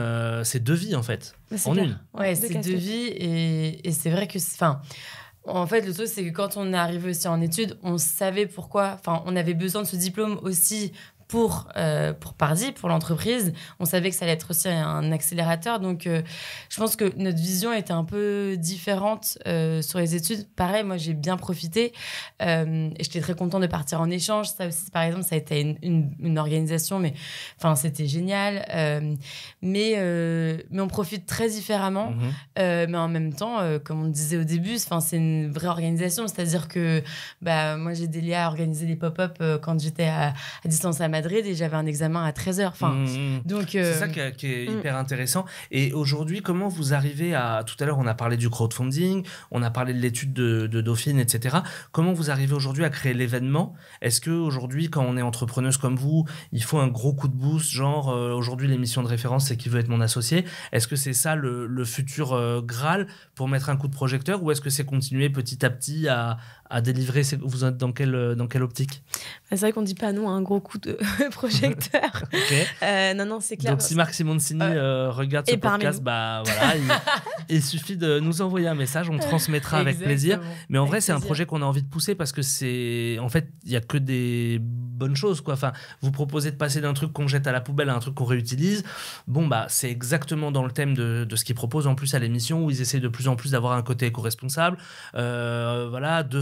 c'est 2 vies en fait, en une. Ouais, c'est 2 vies et c'est vrai que, enfin. En fait, le truc, c'est que quand on est arrivé aussi en études, on savait pourquoi, enfin, on avait besoin de ce diplôme aussi pour Pardi, pour l'entreprise. On savait que ça allait être aussi un accélérateur. Donc, je pense que notre vision était un peu différente sur les études. Pareil, moi, j'ai bien profité. Et j'étais très contente de partir en échange. Ça aussi, par exemple, ça a été une organisation, mais enfin, c'était génial. Mais on profite très différemment. Mais en même temps, comme on disait au début, c'est une vraie organisation. C'est-à-dire que moi, j'ai aidé Léa à organiser les pop-up quand j'étais à distance à Madrid et j'avais un examen à 13h. Donc, c'est ça qui est hyper intéressant. Et aujourd'hui, comment vous arrivez à... Tout à l'heure, on a parlé du crowdfunding, on a parlé de l'étude de Dauphine, etc. Comment vous arrivez aujourd'hui à créer l'événement? Est-ce qu'aujourd'hui, quand on est entrepreneuse comme vous, il faut un gros coup de boost, genre aujourd'hui, l'émission de référence, c'est Qui veut être mon associé? Est-ce que c'est ça le futur Graal pour mettre un coup de projecteur, ou est-ce que c'est continuer petit à petit à délivrer? Vous êtes dans quelle optique? C'est vrai qu'on ne dit pas non à un gros coup de projecteur. Non, c'est clair. Donc, si Marc Simoncini regarde ce podcast, il suffit de nous envoyer un message, on transmettra avec plaisir. Mais en vrai, c'est un projet qu'on a envie de pousser parce que en fait, il n'y a que des bonnes choses, quoi. Enfin, vous proposez de passer d'un truc qu'on jette à la poubelle à un truc qu'on réutilise. C'est exactement dans le thème de ce qu'ils proposent en plus à l'émission, où ils essaient de plus en plus d'avoir un côté éco-responsable. 2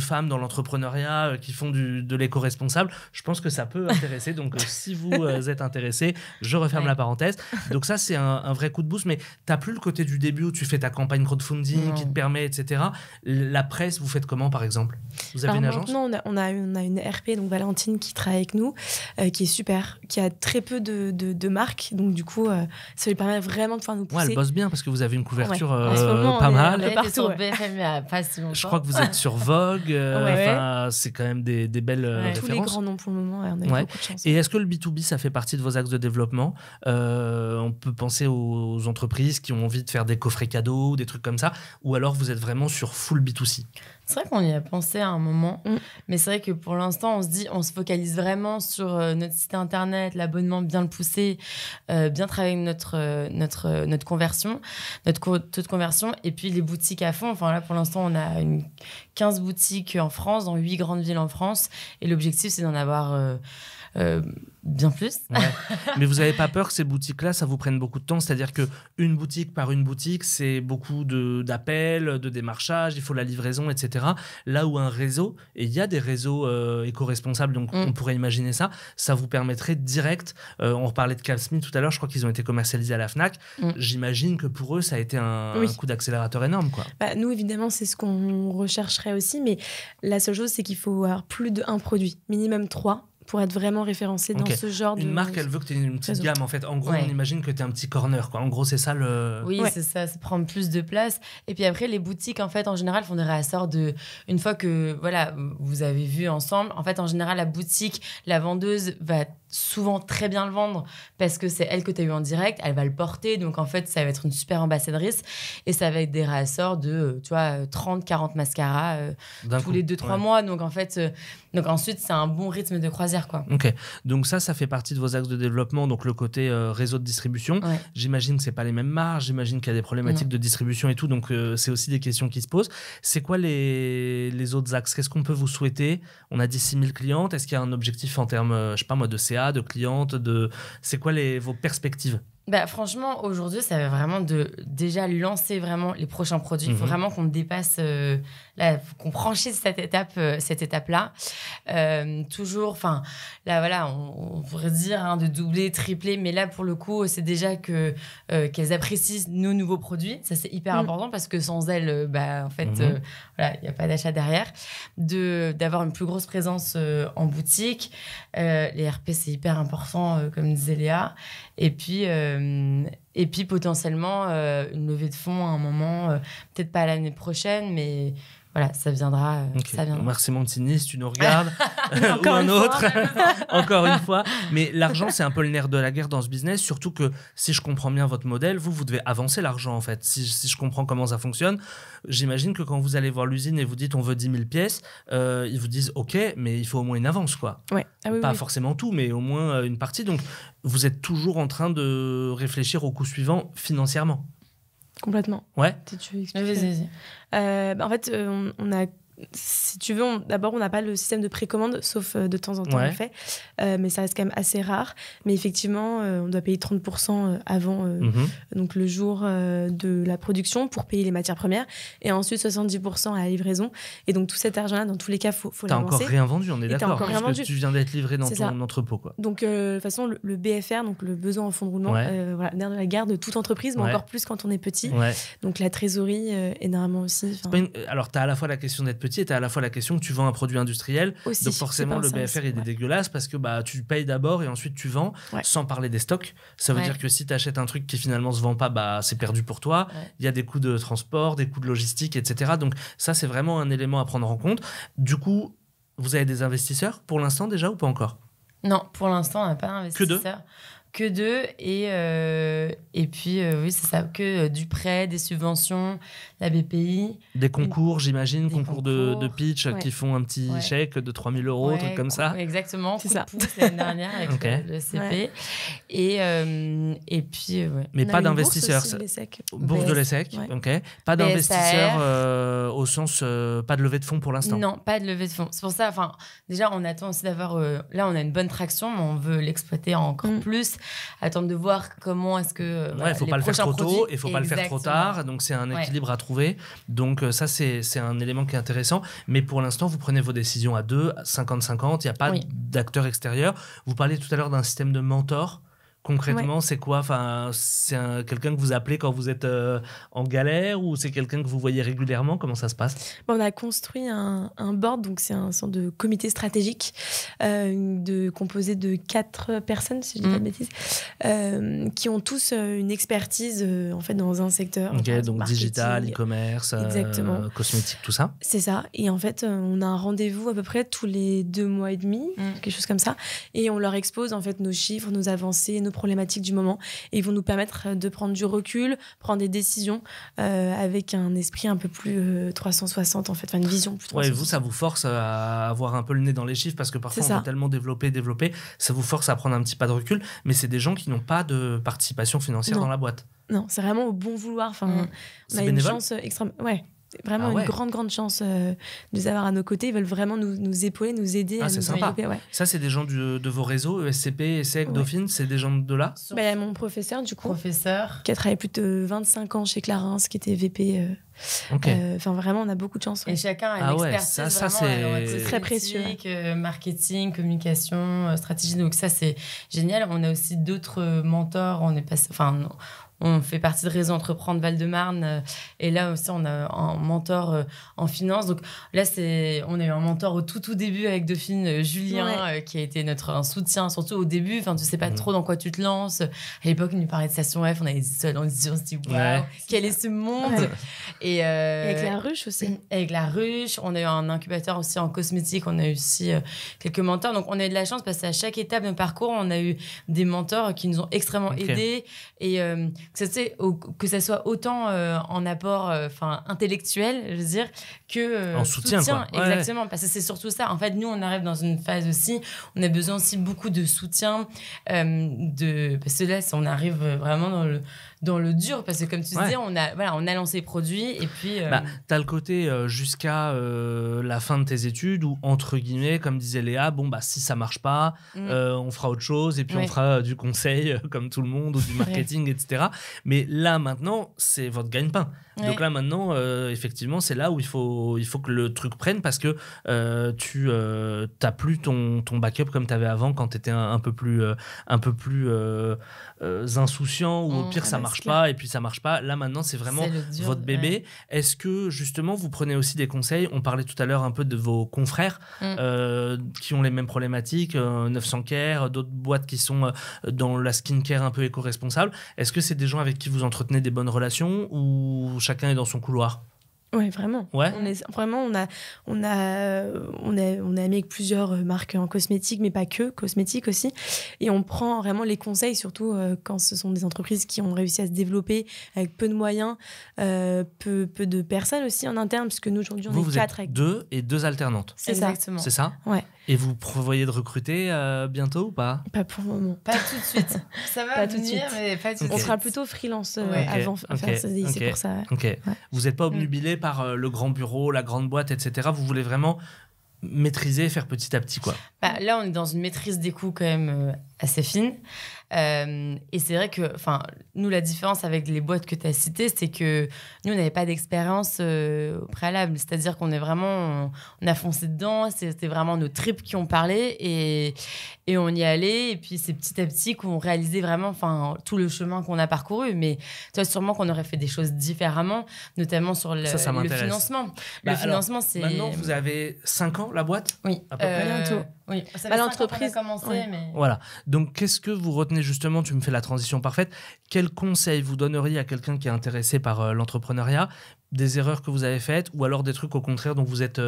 femmes dans l'entrepreneuriat qui font de l'éco-responsable. Je pense que ça peut intéresser. Donc, si vous êtes intéressé, je referme la parenthèse. Donc ça, c'est un vrai coup de boost. Mais t'as plus le côté du début où tu fais ta campagne crowdfunding qui te permet, etc. La presse, vous faites comment, par exemple? Vous avez une agence? Non, on a une RP, donc Valentine, qui travaille avec nous, qui est super, qui a très peu de marques. Donc du coup, ça lui permet vraiment de pouvoir nous pousser. Ouais, elle bosse bien parce que vous avez une couverture pas mal. Sur BFM, pas si longtemps. Je crois que vous êtes sur Vogue. C'est quand même des belles références. Tous les grands noms pour le moment. On a eu beaucoup de chance. Et est-ce que le B2B, ça fait partie de vos axes de développement? On peut penser aux entreprises qui ont envie de faire des coffrets cadeaux, des trucs comme ça, ou alors vous êtes vraiment sur full B2C? C'est vrai qu'on y a pensé à un moment, mais c'est vrai que pour l'instant, on se focalise vraiment sur notre site internet, l'abonnement, bien le pousser, bien travailler notre conversion, notre taux de conversion, et puis les boutiques à fond. Enfin là, pour l'instant, on a 15 boutiques en France, dans 8 grandes villes en France, et l'objectif, c'est d'en avoir bien plus. Ouais. Mais vous n'avez pas peur que ces boutiques-là, ça vous prenne beaucoup de temps? C'est-à-dire qu'une boutique par une boutique, c'est beaucoup d'appels, de démarchage, il faut la livraison, etc. Là où un réseau, et il y a des réseaux éco-responsables, donc on pourrait imaginer ça vous permettrait direct, on reparlait de Calsmi tout à l'heure, je crois qu'ils ont été commercialisés à la Fnac. J'imagine que pour eux, ça a été un coup d'accélérateur énorme, quoi. Nous, évidemment, c'est ce qu'on rechercherait aussi, mais la seule chose, c'est qu'il faut avoir plus d'un produit, minimum 3, pour être vraiment référencé dans ce genre de... Une marque, elle veut que tu aies une petite gamme, en fait. En gros, on imagine que tu es un petit corner, quoi. En gros, c'est ça le... Oui, c'est ça prend plus de place. Et puis après, les boutiques, en fait, en général, font des réassorts de... Une fois que, voilà, vous avez vu ensemble, en fait, en général, la boutique, la vendeuse va souvent très bien le vendre parce que c'est elle que tu as eu en direct, elle va le porter, donc en fait ça va être une super ambassadrice et ça va être des réassorts de 30-40 mascaras tous les 2-3 mois, donc en fait donc ensuite c'est un bon rythme de croisière, quoi. Ok, donc ça fait partie de vos axes de développement, donc le côté réseau de distribution. J'imagine que c'est pas les mêmes marges, j'imagine qu'il y a des problématiques de distribution et tout, donc c'est aussi des questions qui se posent. C'est quoi les autres axes? Qu'est-ce qu'on peut vous souhaiter? On a dit 6000 clientes, est-ce qu'il y a un objectif en termes, je sais pas moi, de CA, de clientes, c'est quoi vos perspectives? Franchement, aujourd'hui, ça va vraiment de déjà lancer vraiment les prochains produits. Il faut vraiment qu'on dépasse, qu'on franchisse cette étape-là. Toujours, enfin, là, voilà, on pourrait dire de doubler, tripler, mais là, pour le coup, c'est déjà qu'elles apprécient nos nouveaux produits. Ça, c'est hyper important parce que sans elles, en fait, voilà, il n'y a pas d'achat derrière. D'avoir une plus grosse présence en boutique. Les RP, c'est hyper important, comme disait Léa. Et puis potentiellement une levée de fonds à un moment, peut-être pas l'année prochaine, mais voilà, ça viendra. Ça viendra. Merci Montini, si tu nous regardes. Ou un autre. Encore une fois. Mais l'argent, c'est un peu le nerf de la guerre dans ce business, surtout que si je comprends bien votre modèle, vous devez avancer l'argent, en fait. Si je comprends comment ça fonctionne, j'imagine que quand vous allez voir l'usine et vous dites on veut 10 000 pièces, ils vous disent ok, mais il faut au moins une avance, quoi. Ouais. Pas forcément tout, mais au moins une partie. Donc vous êtes toujours en train de réfléchir au coût suivant financièrement. Complètement. Ouais. Tu veux expliquer? En fait, on a... Si tu veux, d'abord, on n'a pas le système de précommande, sauf de temps en temps, on le fait. Mais ça reste quand même assez rare. Mais effectivement, on doit payer 30% avant donc le jour de la production pour payer les matières premières. Et ensuite, 70% à la livraison. Et donc, tout cet argent-là, dans tous les cas, il faut l'avancer. T'as encore rien vendu, on est d'accord. Parce que tu viens d'être livré dans ton entrepôt, quoi. Donc, de toute façon, le BFR, donc le besoin en fonds de roulement, voilà, nerf de la guerre de toute entreprise, mais encore plus quand on est petit. Donc, la trésorerie, énormément aussi. Alors, tu as à la fois la question d'être petit et tu as à la fois la question que tu vends un produit industriel. Aussi, donc forcément, le BFR, il est dégueulasse parce que tu payes d'abord et ensuite tu vends, sans parler des stocks. Ça veut dire que si tu achètes un truc qui finalement se vend pas, c'est perdu pour toi. Il y a des coûts de transport, des coûts de logistique, etc. Donc ça, c'est vraiment un élément à prendre en compte. Du coup, vous avez des investisseurs pour l'instant déjà ou pas encore? Non, pour l'instant, on n'a pas d'investisseurs. Que deux. Et puis, oui, c'est ça, que du prêt, des subventions, la BPI. Des concours, j'imagine, concours de pitch qui font un petit chèque de 3 000 €, truc comme ça. Exactement, c'est ça. L'année dernière avec le CP. Et puis, Mais pas d'investisseurs. Bourse de l'ESSEC, ok. Pas d'investisseurs au sens, pas de levée de fonds pour l'instant. Non, pas de levée de fonds. C'est pour ça, déjà, on attend aussi d'avoir... là, on a une bonne traction, mais on veut l'exploiter encore plus. Attendre de voir comment est-ce que il faut pas le faire trop tôt et il faut pas le faire trop tard, donc c'est un équilibre à trouver. Donc ça c'est un élément qui est intéressant, mais pour l'instant vous prenez vos décisions à 2, 50-50, il n'y a pas d'acteur extérieur. Vous parliez tout à l'heure d'un système de mentor. Concrètement, c'est quoi? C'est quelqu'un que vous appelez quand vous êtes en galère, ou c'est quelqu'un que vous voyez régulièrement? Comment ça se passe? On a construit un board, donc c'est un sorte de comité stratégique composé de 4 personnes, si je dis pas de bêtises, qui ont tous une expertise en fait dans un secteur. Ok, donc digital, e-commerce, cosmétique, tout ça. C'est ça. Et en fait, on a un rendez-vous à peu près tous les 2 mois et demi, quelque chose comme ça, et on leur expose en fait nos chiffres, nos avancées, nos problématiques du moment, et ils vont nous permettre de prendre du recul, prendre des décisions avec un esprit un peu plus 360 en fait, une vision plus 360. Vous, ça vous force à avoir un peu le nez dans les chiffres parce que parfois on veut tellement développer, ça vous force à prendre un petit pas de recul, mais c'est des gens qui n'ont pas de participation financière dans la boîte. Non, c'est vraiment au bon vouloir. On a une chance extrême. vraiment une grande chance de les avoir à nos côtés. Ils veulent vraiment nous épauler, nous aider à nous développer. Ouais. Ça, c'est des gens de vos réseaux, ESCP, ESSEC, Dauphine, c'est des gens de là? Mon professeur, du coup, qui a travaillé plus de 25 ans chez Clarins, qui était VP. Enfin, vraiment, on a beaucoup de chance. Et chacun a une expertise. Ça c'est très précieux. Marketing, communication, stratégie. Donc ça, c'est génial. On a aussi d'autres mentors. On fait partie de Réseau Entreprendre Val-de-Marne. Et là aussi, on a un mentor en finance. Donc là, on a eu un mentor au tout début avec Dauphine, Julien, qui a été un soutien, surtout au début. Enfin, tu sais pas trop dans quoi tu te lances. À l'époque, il nous parlait de Station F. On avait on se dit, waouh, quel est ce monde? Et avec la ruche aussi. Avec la ruche. On a eu un incubateur aussi en cosmétique. On a eu aussi quelques mentors. Donc, on a eu de la chance parce qu'à chaque étape de parcours, on a eu des mentors qui nous ont extrêmement aidés. Et que ça soit autant en apport intellectuel, je veux dire, que en soutien quoi. Exactement, parce que c'est surtout ça. En fait, nous, on arrive dans une phase aussi, on a besoin aussi beaucoup de soutien, parce que là, on arrive vraiment dans le dur, parce que comme tu disais, on a lancé les produits et puis... t'as le côté jusqu'à la fin de tes études où, entre guillemets, comme disait Léa, si ça marche pas, on fera autre chose et puis on fera du conseil comme tout le monde ou du marketing, etc. Mais là, maintenant, c'est votre gagne-pain. Donc là, maintenant, effectivement, c'est là où il faut que le truc prenne parce que tu n'as plus ton backup comme tu avais avant quand tu étais un peu plus insouciant ou au pire, ça marche pas et puis ça marche pas. Là, maintenant, c'est vraiment votre bébé. Ouais. Est-ce que, justement, vous prenez aussi des conseils? On parlait tout à l'heure un peu de vos confrères qui ont les mêmes problématiques, 900 Care, d'autres boîtes qui sont dans la skincare un peu éco-responsable. Est-ce que c'est des gens avec qui vous entretenez des bonnes relations ou chacun est dans son couloir? Ouais, vraiment. Ouais. On est amis avec plusieurs marques en cosmétique, mais pas que, cosmétique aussi. Et on prend vraiment les conseils, surtout quand ce sont des entreprises qui ont réussi à se développer avec peu de moyens, peu de personnes aussi en interne, parce que nous, aujourd'hui, on est 4 avec 2 alternantes. C'est ça. Exactement. C'est ça? Ouais. Et vous prévoyez de recruter bientôt ou pas? Pas pour le moment. Pas tout de suite. Ça va venir, mais pas tout de suite. On sera plutôt freelance avant faire ça. C'est pour ça. Ouais. Vous n'êtes pas obnubilé par le grand bureau, la grande boîte, etc. Vous voulez vraiment maîtriser, faire petit à petit, quoi. Là, on est dans une maîtrise des coûts quand même assez fine. Et c'est vrai que, nous, la différence avec les boîtes que tu as citées, c'est que nous, on n'avait pas d'expérience au préalable. C'est-à-dire qu'on est vraiment, on a foncé dedans. C'était vraiment nos tripes qui ont parlé et on y allait. Et puis, c'est petit à petit qu'on réalisait vraiment, tout le chemin qu'on a parcouru. Mais tu vois, sûrement qu'on aurait fait des choses différemment, notamment sur le financement. Le financement, c'est... Maintenant, vous avez 5 ans, la boîte? Oui. À peu près. Bientôt. Oui. Ça fait l'entreprise a commencé, mais... Voilà. Donc, qu'est-ce que vous retenez justement? Tu me fais la transition parfaite. Quel conseil vous donneriez à quelqu'un qui est intéressé par l'entrepreneuriat? Des erreurs que vous avez faites ou alors des trucs au contraire dont vous êtes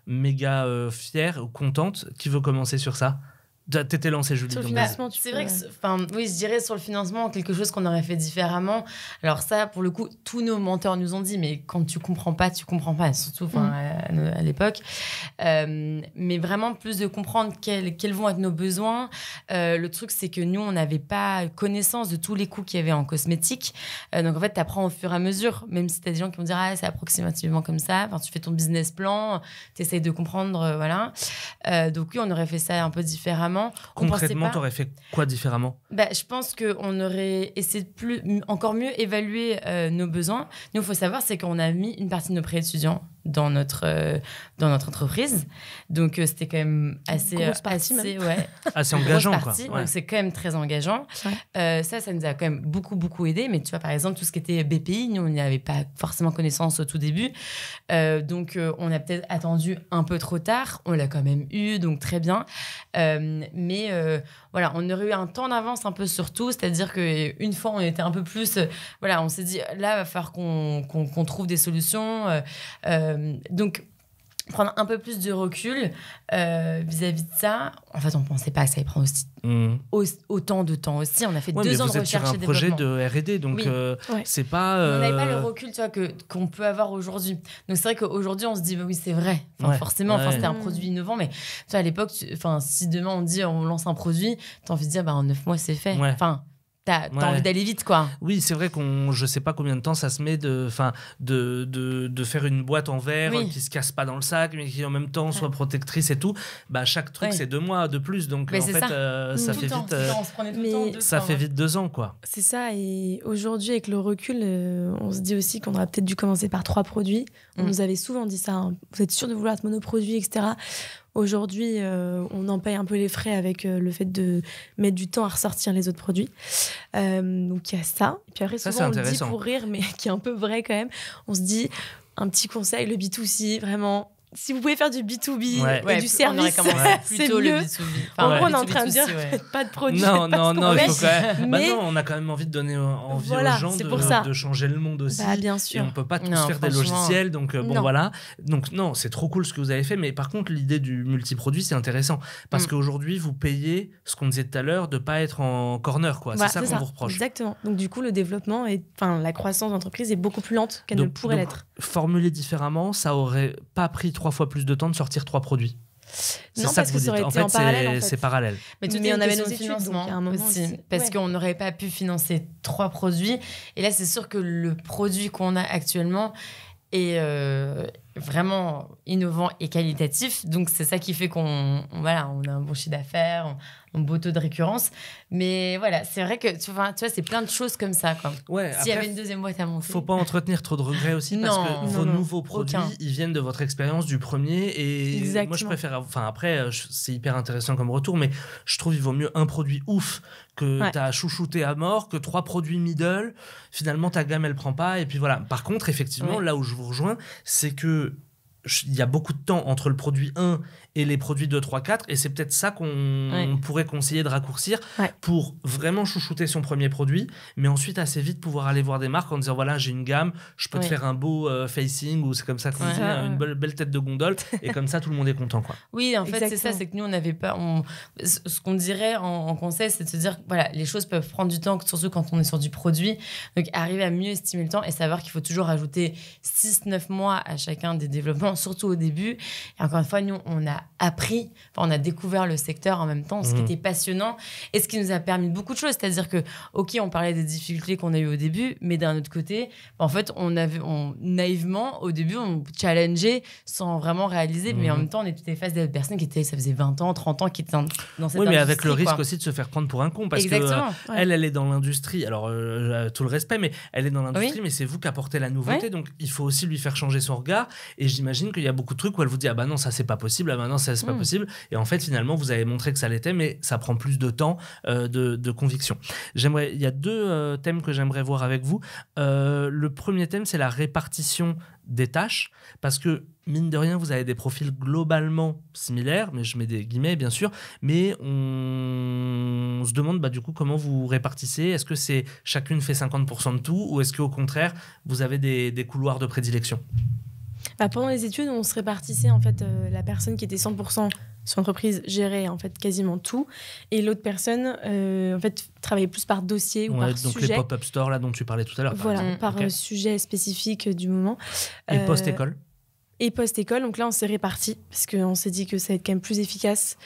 méga fière ou contente? Qui veut commencer sur ça? T'étais lancée, Julie. Sur le financement, c'est vrai que, je dirais sur le financement, quelque chose qu'on aurait fait différemment. Alors ça, pour le coup, tous nos mentors nous ont dit, mais quand tu comprends pas, surtout à l'époque. Mais vraiment plus de comprendre quels vont être nos besoins. Le truc, c'est que nous, on n'avait pas connaissance de tous les coûts qu'il y avait en cosmétique. Donc en fait, tu apprends au fur et à mesure, même si tu as des gens qui vont dire, c'est approximativement comme ça. Tu fais ton business plan, tu essayes de comprendre, voilà. Donc oui, on aurait fait ça un peu différemment. Concrètement, tu aurais fait quoi différemment? Je pense qu'on aurait essayé de encore mieux évaluer nos besoins. Nous, il faut savoir, c'est qu'on a mis une partie de nos prêts étudiants dans notre entreprise. Donc, c'était quand même assez... Grosse partie, assez engageant, grosse partie, quoi. Donc, c'est quand même très engageant. Ouais. Ça nous a quand même beaucoup aidé. Mais tu vois, par exemple, tout ce qui était BPI, nous, on n'y avait pas forcément connaissance au tout début. Donc, on a peut-être attendu un peu trop tard. On l'a quand même eu, donc très bien. Mais voilà, on aurait eu un temps d'avance un peu sur tout. C'est-à-dire qu'une fois, on était un peu plus... on s'est dit, là, il va falloir qu'on trouve des solutions. Donc, prendre un peu plus de recul vis-à-vis de ça. En fait, on ne pensait pas que ça allait prendre autant de temps aussi. On a fait 2 ans de recherche et développement. Vous êtes sur un projet de R&D, donc c'est pas... On n'avait pas le recul, tu vois, qu'on peut avoir aujourd'hui. Donc, c'est vrai qu'aujourd'hui, on se dit, oui, c'est vrai. Forcément, c'était un produit innovant. Mais tu vois, à l'époque, si demain, on dit, on lance un produit, tu as envie de dire, en 9 mois, c'est fait. t'as envie d'aller vite, quoi. Oui, c'est vrai je sais pas combien de temps ça se met de faire une boîte en verre qui se casse pas dans le sac, mais qui en même temps soit protectrice et tout. Bah, chaque truc, c'est 2 mois de plus. Donc, en fait, ça fait vite... ça fait vite 2 ans, quoi. C'est ça. Et aujourd'hui, avec le recul, on se dit aussi qu'on aurait peut-être dû commencer par 3 produits. On nous avait souvent dit ça. Hein. Vous êtes sûr de vouloir être monoproduit, etc. Aujourd'hui, on en paye un peu les frais avec le fait de mettre du temps à ressortir les autres produits. Donc, il y a ça. Et puis après, souvent, on le dit pour rire, mais qui est un peu vrai quand même. On se dit, un petit conseil, le B2C, vraiment... Si vous pouvez faire du B2B et du service, c'est mieux. Le B2B. En gros, on est en train de dire, faites pas de produits. Non, il faut quand même... Mais... non, on a quand même envie de donner envie aux gens de changer le monde aussi. Bah, bien sûr. Et on peut pas tous faire des logiciels. Donc, voilà. Donc, non, c'est trop cool ce que vous avez fait. Mais par contre, l'idée du multiproduit, c'est intéressant. Parce qu'aujourd'hui, vous payez, ce qu'on disait tout à l'heure, de pas être en corner, quoi. C'est ça qu'on vous reproche. Exactement. Donc, du coup, le développement, la croissance d'entreprise est beaucoup plus lente qu'elle ne pourrait l'être. Formulé différemment, ça aurait pas pris 3 fois plus de temps de sortir 3 produits. C'est ça que ça aurait été en parallèle. C'est parallèle. Mais on avait nos financements aussi. Parce qu'on n'aurait pas pu financer 3 produits. Et là, c'est sûr que le produit qu'on a actuellement est vraiment innovant et qualitatif. Donc, c'est ça qui fait qu'on a un bon chiffre d'affaires, un beau taux de récurrence. Mais voilà, c'est vrai que tu vois, c'est plein de choses comme ça. S'il y avait une deuxième boîte à monter. Faut pas entretenir trop de regrets aussi parce que vos nouveaux produits, ils viennent de votre expérience du premier. Et exactement. Moi, je préfère... après, c'est hyper intéressant comme retour, mais je trouve qu'il vaut mieux un produit ouf que t'as chouchouté à mort, que 3 produits middle. Finalement, ta gamme, elle prend pas. Et puis voilà. Par contre, effectivement, là où je vous rejoins, c'est que il y a beaucoup de temps entre le produit 1 et les produits 2, 3, 4 et c'est peut-être ça qu'on pourrait conseiller de raccourcir pour vraiment chouchouter son premier produit, mais ensuite assez vite pouvoir aller voir des marques en disant voilà, j'ai une gamme, je peux te faire un beau facing, ou c'est comme ça qu'on dit, une belle tête de gondole, et comme ça tout le monde est content, quoi. Oui, en fait, c'est ça, c'est que nous on n'avait pas ce qu'on dirait en conseil, c'est de se dire voilà, les choses peuvent prendre du temps, surtout quand on est sur du produit, donc arriver à mieux estimer le temps et savoir qu'il faut toujours ajouter 6-9 mois à chacun des développements, surtout au début. Et encore une fois, nous on a appris, on a découvert le secteur en même temps, ce qui était passionnant et ce qui nous a permis beaucoup de choses. C'est-à-dire que, ok, on parlait des difficultés qu'on a eues au début, mais d'un autre côté, en fait, naïvement, au début, on challengeait sans vraiment réaliser, mais en même temps, on était face à des personnes ça faisait 20 ans, 30 ans, qui étaient dans cette industrie. Oui, mais avec le risque aussi de se faire prendre pour un con, parce que elle est dans l'industrie, alors tout le respect, mais elle est dans l'industrie, mais c'est vous qui apportez la nouveauté, donc il faut aussi lui faire changer son regard, et j'imagine qu'il y a beaucoup de trucs où elle vous dit ah bah non, ça c'est pas possible, ah bah non, ça c'est pas possible, et en fait finalement vous avez montré que ça l'était, mais ça prend plus de temps de conviction. Il y a 2 thèmes que j'aimerais voir avec vous. Le premier thème, c'est la répartition des tâches, parce que mine de rien vous avez des profils globalement similaires, mais je mets des guillemets bien sûr, mais on se demande du coup comment vous répartissez. Est-ce que c'est chacune fait 50% de tout, ou est-ce qu'au contraire vous avez des couloirs de prédilection? Pendant les études, on se répartissait en fait, la personne qui était 100% sur l'entreprise gérait en fait quasiment tout, et l'autre personne en fait travaillait plus par dossier ou par donc sujet. Les pop-up stores là dont tu parlais tout à l'heure. Voilà, par sujet spécifique du moment. Et post-école. Et post-école, donc là on s'est répartis parce qu'on s'est dit que ça allait être quand même plus efficace.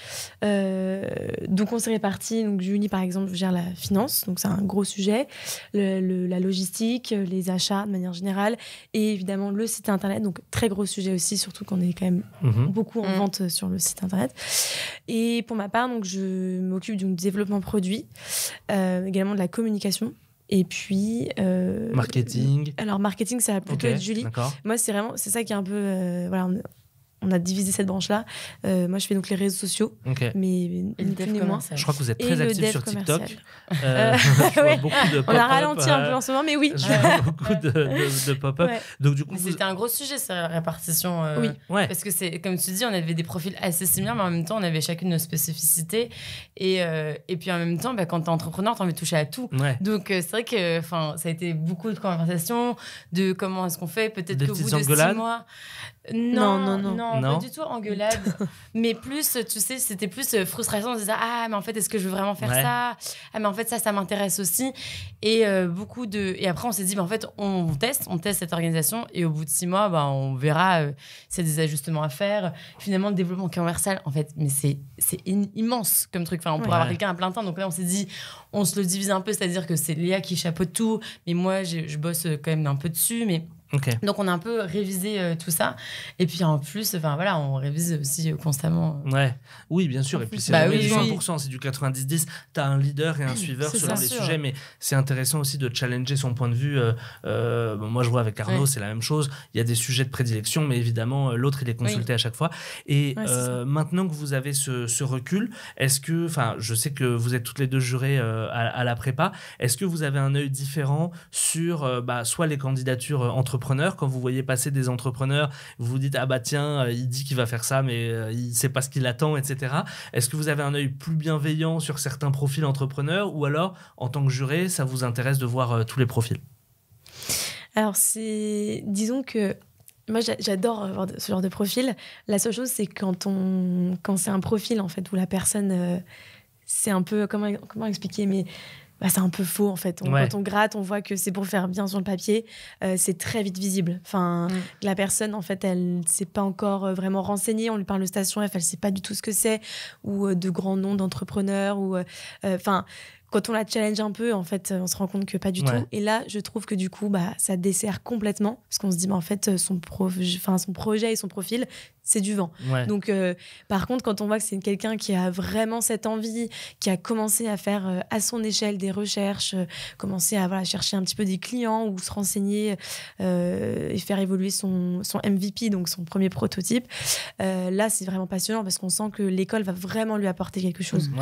Donc on s'est répartis. Donc Julie par exemple gère la finance, donc c'est un gros sujet, la logistique, les achats de manière générale, et évidemment le site internet, donc très gros sujet aussi, surtout qu'on est quand même beaucoup en vente sur le site internet. Et pour ma part, donc je m'occupe du développement produit, également de la communication. Et puis... marketing. Alors, marketing, ça va plutôt être Julie. D'accord. Moi, c'est ça qui est un peu... on a divisé cette branche-là. Moi, je fais donc les réseaux sociaux. Okay. Mais ni plus ni moins. Je crois que vous êtes très actifs sur TikTok. Beaucoup de pop-up. On a ralenti un peu en ce moment, mais oui. Je vois beaucoup de pop-up. Ouais. Donc, du coup, c'était un gros sujet, cette répartition. Oui. Parce que c'est, comme tu dis, on avait des profils assez similaires, mais en même temps, on avait chacune nos spécificités. Et puis, en même temps, quand t'es entrepreneur, t'as envie de toucher à tout. Ouais. Donc, c'est vrai que ça a été beaucoup de conversations, de comment est-ce qu'on fait. Peut-être des qu'au bout de 6 mois... Non. Non, Non pas du tout engueulade. Mais plus, tu sais, c'était plus frustration. On se disait, ah, mais en fait, est-ce que je veux vraiment faire ça? Ah, mais en fait, ça m'intéresse aussi. Et Et après, on s'est dit, en fait, on teste cette organisation. Et au bout de 6 mois, on verra s'il y a des ajustements à faire. Finalement, le développement commercial, en fait, mais c'est immense comme truc. Enfin, on pourrait avoir quelqu'un à plein temps. Donc là, on s'est dit, on se le divise un peu, c'est-à-dire que c'est Léa qui chapeaute tout. Mais moi, je bosse quand même un peu dessus. Mais donc, on a un peu révisé tout ça. Et puis, en plus, on révise aussi constamment. Oui, bien sûr. Et puis, c'est du 100%, c'est du 90-10. Tu as un leader et un suiveur selon les sujets. Mais c'est intéressant aussi de challenger son point de vue. Moi, je vois avec Arnaud, c'est la même chose. Il y a des sujets de prédilection, mais évidemment, l'autre, il est consulté à chaque fois. Et maintenant que vous avez ce recul, est-ce que, je sais que vous êtes toutes les deux jurées à la prépa, est-ce que vous avez un œil différent sur soit les candidatures entrepreneurs, quand vous voyez passer des entrepreneurs, vous vous dites, ah bah tiens, il dit qu'il va faire ça, mais il sait pas ce qu'il attend, etc. Est-ce que vous avez un œil plus bienveillant sur certains profils entrepreneurs, ou alors, en tant que juré, ça vous intéresse de voir tous les profils? Alors, disons que moi, j'adore voir ce genre de profil. La seule chose, c'est quand c'est un profil, en fait, où la personne, c'est un peu, comment expliquer, mais c'est un peu faux, en fait. Quand on gratte, on voit que c'est pour faire bien sur le papier. C'est très vite visible. La personne, en fait, elle ne s'est pas encore vraiment renseignée. On lui parle de Station F, elle ne sait pas du tout ce que c'est, ou de grands noms d'entrepreneurs. Quand on la challenge un peu, en fait, on se rend compte que pas du tout. Et là, je trouve que du coup, ça dessert complètement. Parce qu'on se dit, en fait, son projet et son profil, c'est du vent. Donc, par contre, quand on voit que c'est quelqu'un qui a vraiment cette envie, qui a commencé à faire à son échelle des recherches, commencer à chercher un petit peu des clients ou se renseigner et faire évoluer son MVP, donc son premier prototype, là, c'est vraiment passionnant parce qu'on sent que l'école va vraiment lui apporter quelque chose.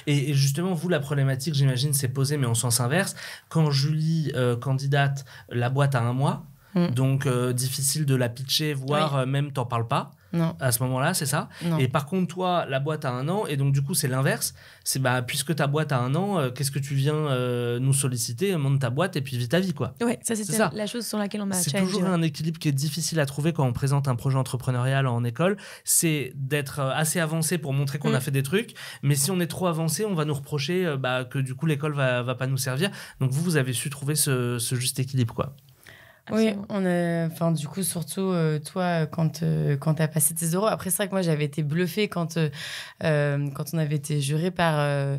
Et justement, vous, la problématique, j'imagine, c'est posée, mais en sens inverse. Quand Julie candidate, la boîte a 1 mois, donc difficile de la pitcher, voire même t'en parles pas. Non. À ce moment-là, c'est ça. Non. Et par contre, toi, la boîte a 1 an, et donc du coup, c'est l'inverse. C'est puisque ta boîte a 1 an, qu'est-ce que tu viens nous solliciter? Monte ta boîte et puis vis ta vie, quoi. Ouais, c'était la chose sur laquelle on m'a challengé. C'est toujours un équilibre qui est difficile à trouver quand on présente un projet entrepreneurial en école. C'est d'être assez avancé pour montrer qu'on a fait des trucs, mais si on est trop avancé, on va nous reprocher que du coup, l'école va pas nous servir. Donc vous avez su trouver ce juste équilibre, quoi. Absolument. Oui, du coup, surtout toi, quand tu as passé tes euros. Après, c'est vrai que moi, j'avais été bluffée quand on avait été juré par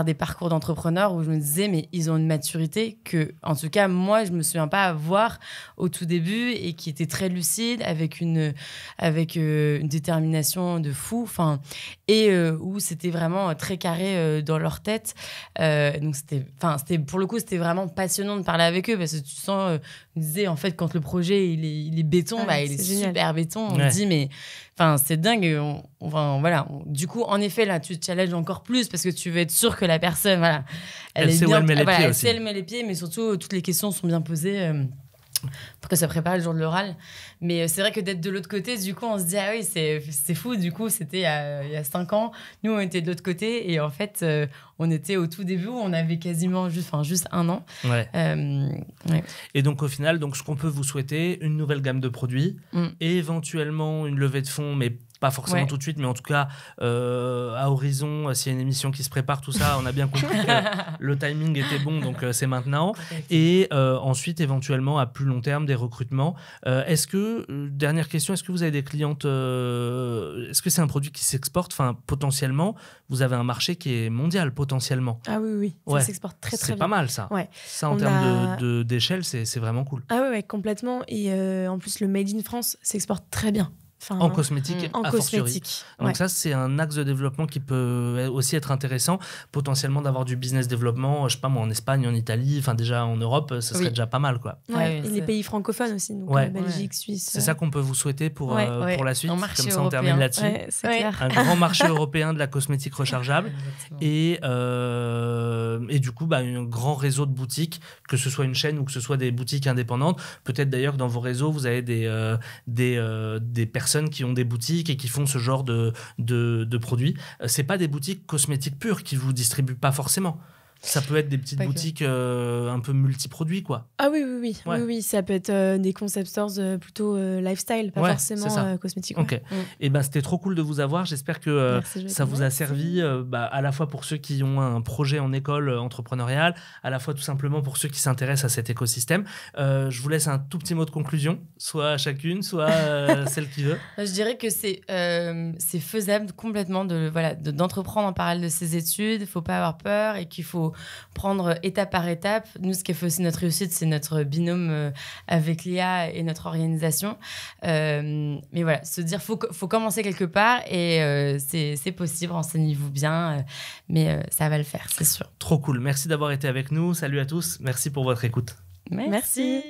des parcours d'entrepreneurs où je me disais, mais ils ont une maturité que, en tout cas, moi, je me souviens pas avoir au tout début et qui était très lucide, avec une détermination de fou, où c'était vraiment très carré dans leur tête. Donc, pour le coup, c'était vraiment passionnant de parler avec eux parce que tu sens, on disait, en fait, quand le projet, il est béton, il est génial. Super béton. On se dit, mais c'est dingue. Du coup, en effet, là, tu te challenges encore plus parce que tu veux être sûr que la personne, elle sait où elle met les pieds aussi. Elle met les pieds, mais surtout, toutes les questions sont bien posées pour que ça prépare le jour de l'oral. Mais c'est vrai que d'être de l'autre côté, du coup, on se dit, ah oui, c'est fou. Du coup, c'était il y a 5 ans. Nous, on était de l'autre côté. Et en fait, on était au tout début où on avait quasiment juste 1 an. Et donc, au final, ce qu'on peut vous souhaiter, une nouvelle gamme de produits et éventuellement une levée de fonds, mais pas forcément tout de suite, mais en tout cas, à horizon, s'il y a une émission qui se prépare, tout ça, on a bien compris que le timing était bon, donc c'est maintenant. Et ensuite, éventuellement, à plus long terme, des recrutements. Dernière question, est-ce que vous avez des clientes, est-ce que c'est un produit qui s'exporte? Potentiellement, vous avez un marché qui est mondial, potentiellement. Ah oui, ça s'exporte très, très bien. C'est pas mal, ça. Ça, en termes d'échelle, c'est vraiment cool. Ah oui, complètement. Et en plus, le Made in France s'exporte très bien. En cosmétique, en cosmétique. Donc ça, c'est un axe de développement qui peut aussi être intéressant, potentiellement d'avoir du business développement, je sais pas moi, en Espagne, en Italie, déjà en Europe, ça serait déjà pas mal, quoi. Et les pays francophones aussi, donc Belgique, Suisse. C'est ça qu'on peut vous souhaiter pour la suite, comme ça européen. On termine là-dessus. C'est clair. Un grand marché européen de la cosmétique rechargeable et du coup, un grand réseau de boutiques, que ce soit une chaîne ou que ce soit des boutiques indépendantes. Peut-être d'ailleurs que dans vos réseaux, vous avez des personnes qui ont des boutiques et qui font ce genre de produits. C'est pas des boutiques cosmétiques pures qui vous distribuent pas forcément. Ça peut être des petites boutiques un peu multi-produits, quoi. Ah oui, ça peut être des concept stores plutôt lifestyle, pas forcément cosmétiques. Ok. Et ben c'était trop cool de vous avoir. J'espère que ça vous a servi à la fois pour ceux qui ont un projet en école entrepreneuriale, à la fois tout simplement pour ceux qui s'intéressent à cet écosystème. Je vous laisse un tout petit mot de conclusion, soit chacune, soit celle qui veut. Je dirais que c'est faisable complètement d'entreprendre en parallèle de ses études. Il ne faut pas avoir peur et qu'il faut prendre étape par étape. Nous, ce qui fait aussi notre réussite, c'est notre binôme avec Léa et notre organisation. Mais voilà, se dire faut commencer quelque part et c'est possible, renseignez-vous bien, mais ça va le faire, c'est sûr. Trop cool, merci d'avoir été avec nous. Salut à tous, merci pour votre écoute. Merci.